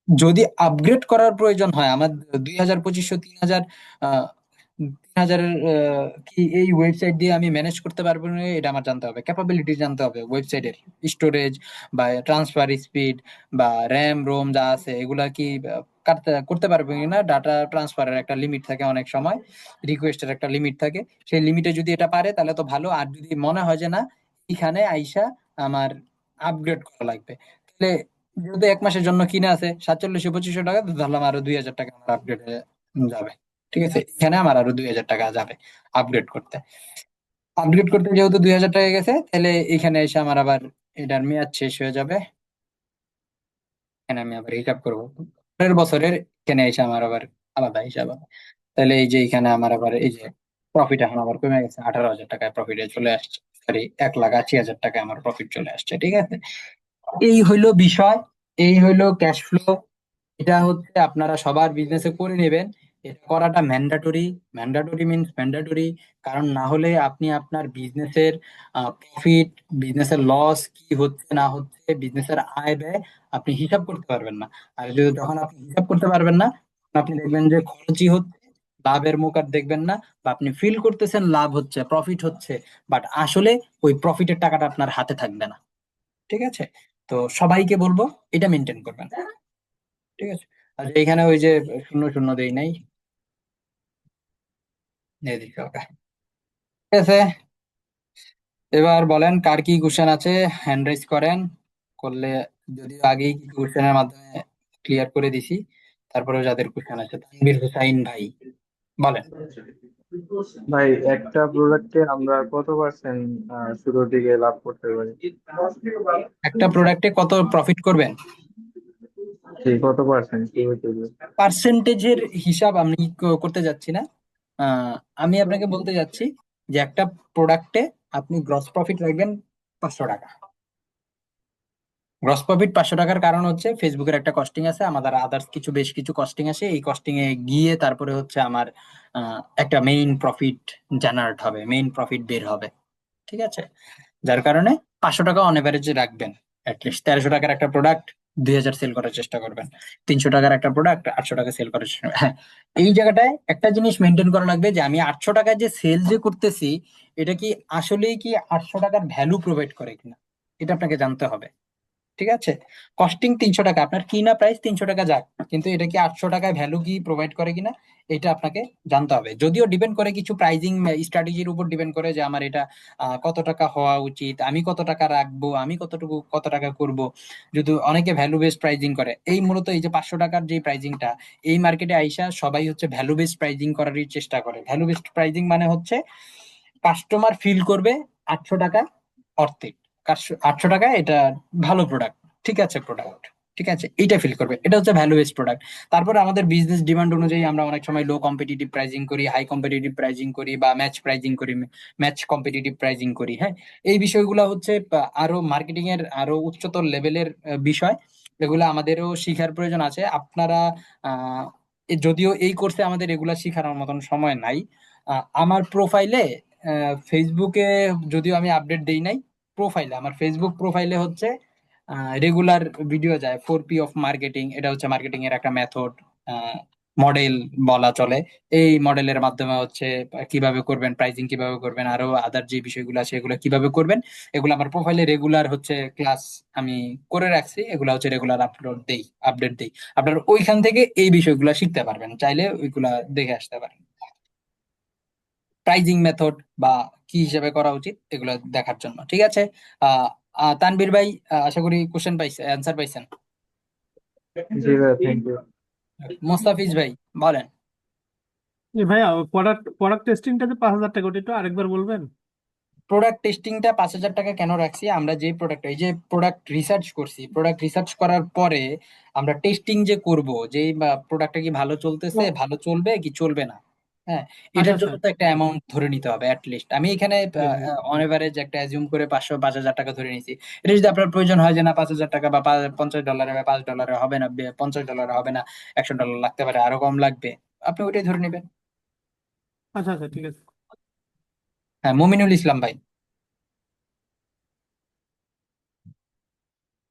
যদি আপগ্রেড করার প্রয়োজন হয় আমার, 2,000, 2,500, 3,000, 3,000-এর কি এই ওয়েবসাইট দিয়ে আমি ম্যানেজ করতে পারবো না, এটা আমার জানতে হবে। ক্যাপাবিলিটি জানতে হবে ওয়েবসাইটের, স্টোরেজ বা ট্রান্সফার স্পিড বা র্যাম রোম যা আছে এগুলা কি করতে পারবো কিনা। ডাটা ট্রান্সফারের একটা লিমিট থাকে অনেক সময়, রিকোয়েস্টের একটা লিমিট থাকে। সেই লিমিটে যদি এটা পারে তাহলে তো ভালো। আর যদি মনে হয় যে না, এখানে আইসা আমার আপগ্রেড করা লাগবে, তাহলে যেহেতু 1 মাসের জন্য কিনে আছে 4700-2500 টাকা, তো ধরলাম আরো 2000 টাকা আমার আপগ্রেড যাবে। ঠিক আছে, এখানে আমার আরো 2000 টাকা যাবে আপগ্রেড করতে। আপগ্রেড করতে যেহেতু 2000 টাকা গেছে, তাহলে এখানে এসে আমার আবার এটার মেয়াদ শেষ হয়ে যাবে। এখানে আমি আবার হিসাব করবো পরের বছরের, এখানে এসে আমার আবার আলাদা হিসাব হবে। তাহলে এই যে এখানে আমার আবার এই যে প্রফিট এখন আবার কমে গেছে, 18,000 টাকায় প্রফিটে চলে আসছে, সরি 1,80,000 টাকায় আমার প্রফিট চলে আসছে। ঠিক আছে, এই হইলো বিষয়, এই হইলো ক্যাশ ফ্লো। এটা হচ্ছে আপনারা সবার বিজনেসে করে নেবেন। এটা করাটা ম্যান্ডাটরি। ম্যান্ডাটরি মিনস ম্যান্ডাটরি, কারণ না হলে আপনি আপনার বিজনেসের প্রফিট, বিজনেসের লস কি হচ্ছে না হচ্ছে, বিজনেসের আয় ব্যয় আপনি হিসাব করতে পারবেন না। আর যদি যখন আপনি হিসাব করতে পারবেন না, তখন আপনি দেখবেন যে খরচই হচ্ছে, লাভের মুখ আর দেখবেন না। বা আপনি ফিল করতেছেন লাভ হচ্ছে, প্রফিট হচ্ছে, বাট আসলে ওই প্রফিটের টাকাটা আপনার হাতে থাকবে না। ঠিক আছে, তো সবাইকে বলবো এটা মেনটেন করবেন। ঠিক আছে, আর এইখানে ওই যে শূন্য শূন্য দেই নাই, এদিকে ওটা। ঠিক আছে, এবার বলেন কার কি কোশ্চেন আছে, হ্যান্ড রাইজ করেন। করলে, যদিও আগেই কিছু কোশ্চেনের মাধ্যমে ক্লিয়ার করে দিছি, তারপরেও যাদের কোশ্চেন আছে, তানভীর হুসাইন ভাই বলেন।
ভাই একটা প্রোডাক্টে আমরা কত পার্সেন্ট শুরুর দিকে লাভ করতে পারি?
একটা প্রোডাক্টে কত প্রফিট করবেন,
জি, কত পার্সেন্ট শুরুর দিকে?
পার্সেন্টেজের হিসাব আমি করতে যাচ্ছি না। আহ, আমি আপনাকে বলতে যাচ্ছি যে একটা প্রোডাক্টে আপনি গ্রস প্রফিট রাখবেন 500 টাকা। গ্রস প্রফিট 500 টাকার কারণ হচ্ছে ফেসবুকের একটা কস্টিং আছে, আমাদের আদার্স কিছু বেশ কিছু কস্টিং আছে, এই কস্টিং এ গিয়ে তারপরে হচ্ছে আমার একটা মেইন প্রফিট জেনারেট হবে, মেইন প্রফিট বের হবে। ঠিক আছে, যার কারণে 500 টাকা অন এভারেজে রাখবেন। অ্যাটলিস্ট 1300 টাকার একটা প্রোডাক্ট 2000 সেল করার চেষ্টা করবেন, 300 টাকার একটা প্রোডাক্ট 800 টাকা সেল করার চেষ্টা। হ্যাঁ, এই জায়গাটায় একটা জিনিস মেনটেন করা লাগবে যে আমি 800 টাকায় যে সেল যে করতেছি, এটা কি আসলেই কি 800 টাকার ভ্যালু প্রোভাইড করে কিনা, এটা আপনাকে জানতে হবে। ঠিক আছে, কস্টিং 300 টাকা, আপনার কিনা প্রাইস 300 টাকা যাক, কিন্তু এটা কি 800 টাকায় ভ্যালু কি প্রোভাইড করে কিনা, এটা আপনাকে জানতে হবে। যদিও ডিপেন্ড করে কিছু প্রাইজিং স্ট্র্যাটেজির উপর ডিপেন্ড করে যে আমার এটা কত টাকা হওয়া উচিত, আমি কত টাকা রাখবো, আমি কত টাকা করব। যদি অনেকে ভ্যালু বেসড প্রাইজিং করে, এই মূলত এই যে 500 টাকার যে প্রাইজিংটা, এই মার্কেটে আইসা সবাই হচ্ছে ভ্যালু বেসড প্রাইজিং করারই চেষ্টা করে। ভ্যালু বেসড প্রাইজিং মানে হচ্ছে কাস্টমার ফিল করবে 800 টাকা অর্থে, 800 টাকায় এটা ভালো প্রোডাক্ট, ঠিক আছে প্রোডাক্ট, ঠিক আছে, এটা ফিল করবে, এটা হচ্ছে ভ্যালু বেসড প্রোডাক্ট। তারপরে আমাদের বিজনেস ডিমান্ড অনুযায়ী আমরা অনেক সময় লো কম্পিটিটিভ প্রাইজিং করি, হাই কম্পিটিটিভ প্রাইজিং করি, বা ম্যাচ প্রাইজিং করি, ম্যাচ কম্পিটিটিভ প্রাইজিং করি। হ্যাঁ, এই বিষয়গুলো হচ্ছে আরো মার্কেটিং এর আরো উচ্চতর লেভেলের বিষয়, এগুলো আমাদেরও শিখার প্রয়োজন আছে। আপনারা যদিও এই কোর্সে আমাদের এগুলা শিখানোর মতন সময় নাই। আমার প্রোফাইলে ফেসবুকে, যদিও আমি আপডেট দেই নাই, প্রোফাইলে, আমার ফেসবুক প্রোফাইলে হচ্ছে রেগুলার ভিডিও যায় 4P অফ মার্কেটিং, এটা হচ্ছে মার্কেটিং এর একটা মেথড, মডেল বলা চলে। এই মডেলের মাধ্যমে হচ্ছে কিভাবে করবেন, প্রাইসিং কিভাবে করবেন, আরো আদার যে বিষয়গুলো আছে এগুলো কিভাবে করবেন, এগুলো আমার প্রোফাইলে রেগুলার হচ্ছে ক্লাস আমি করে রাখছি, এগুলো হচ্ছে রেগুলার আপডেট দেই। আপনারা ওইখান থেকে এই বিষয়গুলো শিখতে পারবেন, চাইলে ওইগুলা দেখে আসতে পারেন, প্রাইজিং মেথড বা কি হিসেবে করা উচিত এগুলো দেখার জন্য। ঠিক আছে, আহ তানভীর ভাই, আশা করি কোশ্চেন পাইছেন, অ্যান্সার পাইছেন।
জি ভাই, থ্যাংক ইউ।
মোস্তাফিজ ভাই বলেন।
ভাইয়া প্রোডাক্ট প্রোডাক্ট টেস্টিংটা যে 5,000 টাকা, ওটা একটু আরেকবার বলবেন?
প্রোডাক্ট টেস্টিংটা 5,000 টাকা কেন রাখছি, আমরা যে প্রোডাক্ট, এই যে প্রোডাক্ট রিসার্চ করছি, প্রোডাক্ট রিসার্চ করার পরে আমরা টেস্টিং যে করব, যে প্রোডাক্টটা কি ভালো চলতেছে, ভালো চলবে কি চলবে না। হ্যাঁ,
আচ্ছা
এটার
আচ্ছা।
জন্য তো একটা অ্যামাউন্ট ধরে নিতে হবে অ্যাটলিস্ট। আমি এখানে
জি জি।
অন এভারেজ একটা অ্যাজিউম করে 500-5,000 টাকা ধরে নিয়েছি। এটা যদি আপনার প্রয়োজন হয় যে না 5,000 টাকা বা $50 বা $5 হবে না, $50 হবে না, $100 লাগতে পারে, আরো কম লাগবে, আপনি ওইটাই ধরে নেবেন।
আচ্ছা আচ্ছা, ঠিক আছে।
হ্যাঁ, মুমিনুল ইসলাম ভাই।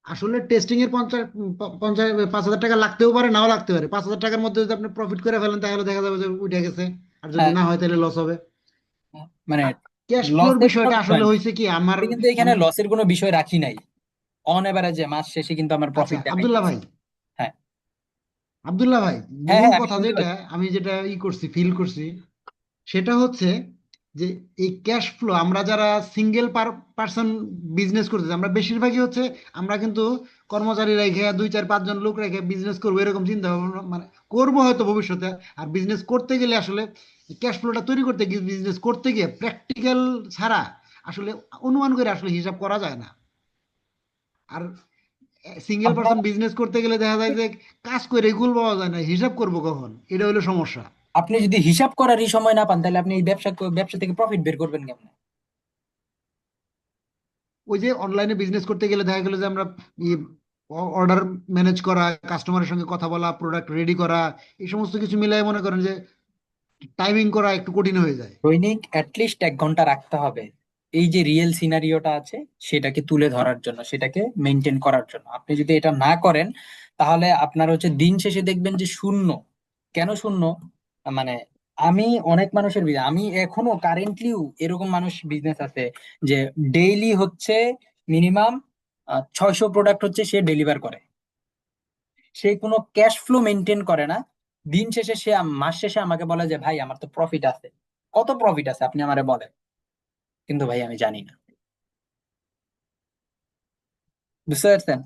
আসলে টেস্টিং এর 5,000 টাকা লাগতেও পারে, নাও লাগতে পারে। 5,000 টাকার মধ্যে যদি আপনি প্রফিট করে ফেলেন তাহলে দেখা যাবে যে উঠে গেছে, আর যদি
হ্যাঁ,
না হয় তাহলে লস হবে।
মানে
ক্যাশ ফ্লোর
লসের কোনো
বিষয়টা
বিষয়
আসলে
নেই,
হয়েছে কি আমার
আমি কিন্তু এখানে
আমি
লসের কোনো বিষয় রাখি নাই। অন এভারেজে মাস শেষে কিন্তু আমার
আচ্ছা,
প্রফিট
আব্দুল্লাহ
দেখাইতেছে।
ভাই,
হ্যাঁ
আব্দুল্লাহ ভাই,
হ্যাঁ
মূল
হ্যাঁ, আমি
কথা
শুনতে
যেটা
পাচ্ছি।
আমি যেটা করছি, ফিল করছি, সেটা হচ্ছে যে এই ক্যাশ ফ্লো আমরা যারা সিঙ্গেল পার্সন বিজনেস করতেছি, আমরা বেশিরভাগই হচ্ছে আমরা কিন্তু কর্মচারী রেখে 2 4 5 জন লোক রেখে বিজনেস করবো এরকম চিন্তা ভাবনা মানে করবো হয়তো ভবিষ্যতে। আর বিজনেস করতে গেলে আসলে ক্যাশ ফ্লোটা তৈরি করতে গিয়ে বিজনেস করতে গিয়ে প্র্যাকটিক্যাল ছাড়া আসলে অনুমান করে আসলে হিসাব করা যায় না। আর সিঙ্গেল
আপনার
পার্সন বিজনেস করতে গেলে দেখা যায় যে কাজ করে কুল পাওয়া যায় না, হিসাব করবো কখন, এটা হলো সমস্যা।
আপনি যদি হিসাব করারই সময় না পান তাহলে আপনি এই ব্যবসা থেকে প্রফিট বের করবেন কেমন?
ওই যে অনলাইনে বিজনেস করতে গেলে দেখা গেল যে আমরা অর্ডার ম্যানেজ করা, কাস্টমারের সঙ্গে কথা বলা, প্রোডাক্ট রেডি করা, এই সমস্ত কিছু মিলাই মনে করেন যে টাইমিং করা একটু কঠিন হয়ে যায়।
দৈনিক অ্যাটলিস্ট 1 ঘন্টা রাখতে হবে এই যে রিয়েল সিনারিওটা আছে সেটাকে তুলে ধরার জন্য, সেটাকে মেনটেন করার জন্য। আপনি যদি এটা না করেন তাহলে আপনার হচ্ছে দিন শেষে দেখবেন যে শূন্য। কেন শূন্য? মানে আমি অনেক মানুষের আমি এখনো কারেন্টলিও এরকম মানুষ বিজনেস আছে যে ডেইলি হচ্ছে মিনিমাম 600 প্রোডাক্ট হচ্ছে সে ডেলিভার করে। সে কোনো ক্যাশ ফ্লো মেনটেন করে না। দিন শেষে সে মাস শেষে আমাকে বলে যে ভাই আমার তো প্রফিট আছে। কত প্রফিট আছে আপনি আমারে বলেন, কিন্তু ভাই আমি জানি না। বুঝতে পারছেন?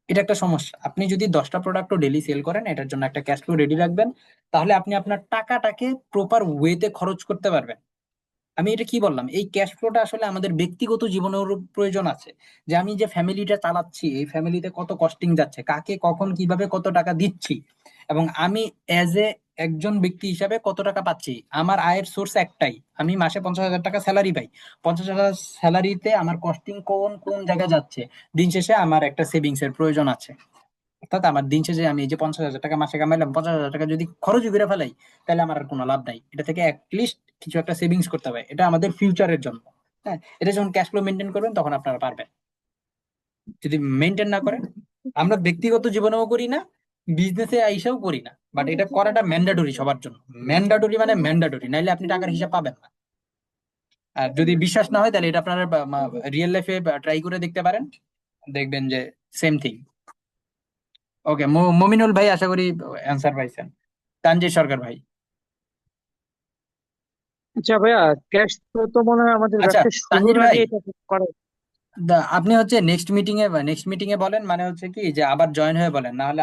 এটা একটা সমস্যা। আপনি যদি 10টা প্রোডাক্টও ডেলি সেল করেন, এটার জন্য একটা ক্যাশ ফ্লো রেডি রাখবেন, তাহলে আপনি আপনার টাকাটাকে প্রপার ওয়েতে খরচ করতে পারবেন। আমি এটা কি বললাম, এই ক্যাশ ফ্লোটা আসলে আমাদের ব্যক্তিগত জীবনেরও প্রয়োজন আছে। যে আমি যে ফ্যামিলিটা চালাচ্ছি, এই ফ্যামিলিতে কত কস্টিং যাচ্ছে, কাকে কখন কিভাবে কত টাকা দিচ্ছি, এবং আমি এজ এ একজন ব্যক্তি হিসাবে কত টাকা পাচ্ছি। আমার আয়ের সোর্স একটাই, আমি মাসে 50,000 টাকা স্যালারি পাই। 50,000 স্যালারিতে আমার কস্টিং কোন কোন জায়গায় যাচ্ছে, দিন শেষে আমার একটা সেভিংস এর প্রয়োজন আছে। অর্থাৎ আমার দিন শেষে আমি এই যে 50,000 টাকা মাসে কামাইলাম, 50,000 টাকা যদি খরচ করে ফেলাই তাহলে আমার আর কোনো লাভ নাই। এটা থেকে অ্যাটলিস্ট কিছু একটা সেভিংস করতে হবে, এটা আমাদের ফিউচারের জন্য। হ্যাঁ, এটা যখন ক্যাশ ফ্লো মেনটেন করবেন তখন আপনারা পারবেন। যদি মেনটেন না করেন, আমরা ব্যক্তিগত জীবনেও করি না, বিজনেসে আইসাও করি না, বাট এটা করাটা ম্যান্ডেটরি সবার জন্য। ম্যান্ডেটরি মানে ম্যান্ডেটরি, নাইলে আপনি টাকার হিসাব পাবেন না। আর যদি বিশ্বাস না হয় তাহলে এটা আপনারা রিয়েল লাইফে ট্রাই করে দেখতে পারেন, দেখবেন যে সেম থিং। ওকে, মমিনুল ভাই আশা করি অ্যান্সার পাইছেন। তানজির সরকার ভাই।
আচ্ছা ভাইয়া, ক্যাশ ফ্লো তো মনে হয় আমাদের
আচ্ছা
ব্যবসা শুরুর
তানজির
আগে
ভাই,
এটা করা।
আপনি হচ্ছে নেক্সট মিটিং এ বলেন, মানে হচ্ছে কি যে আবার জয়েন হয়ে বলেন, না হলে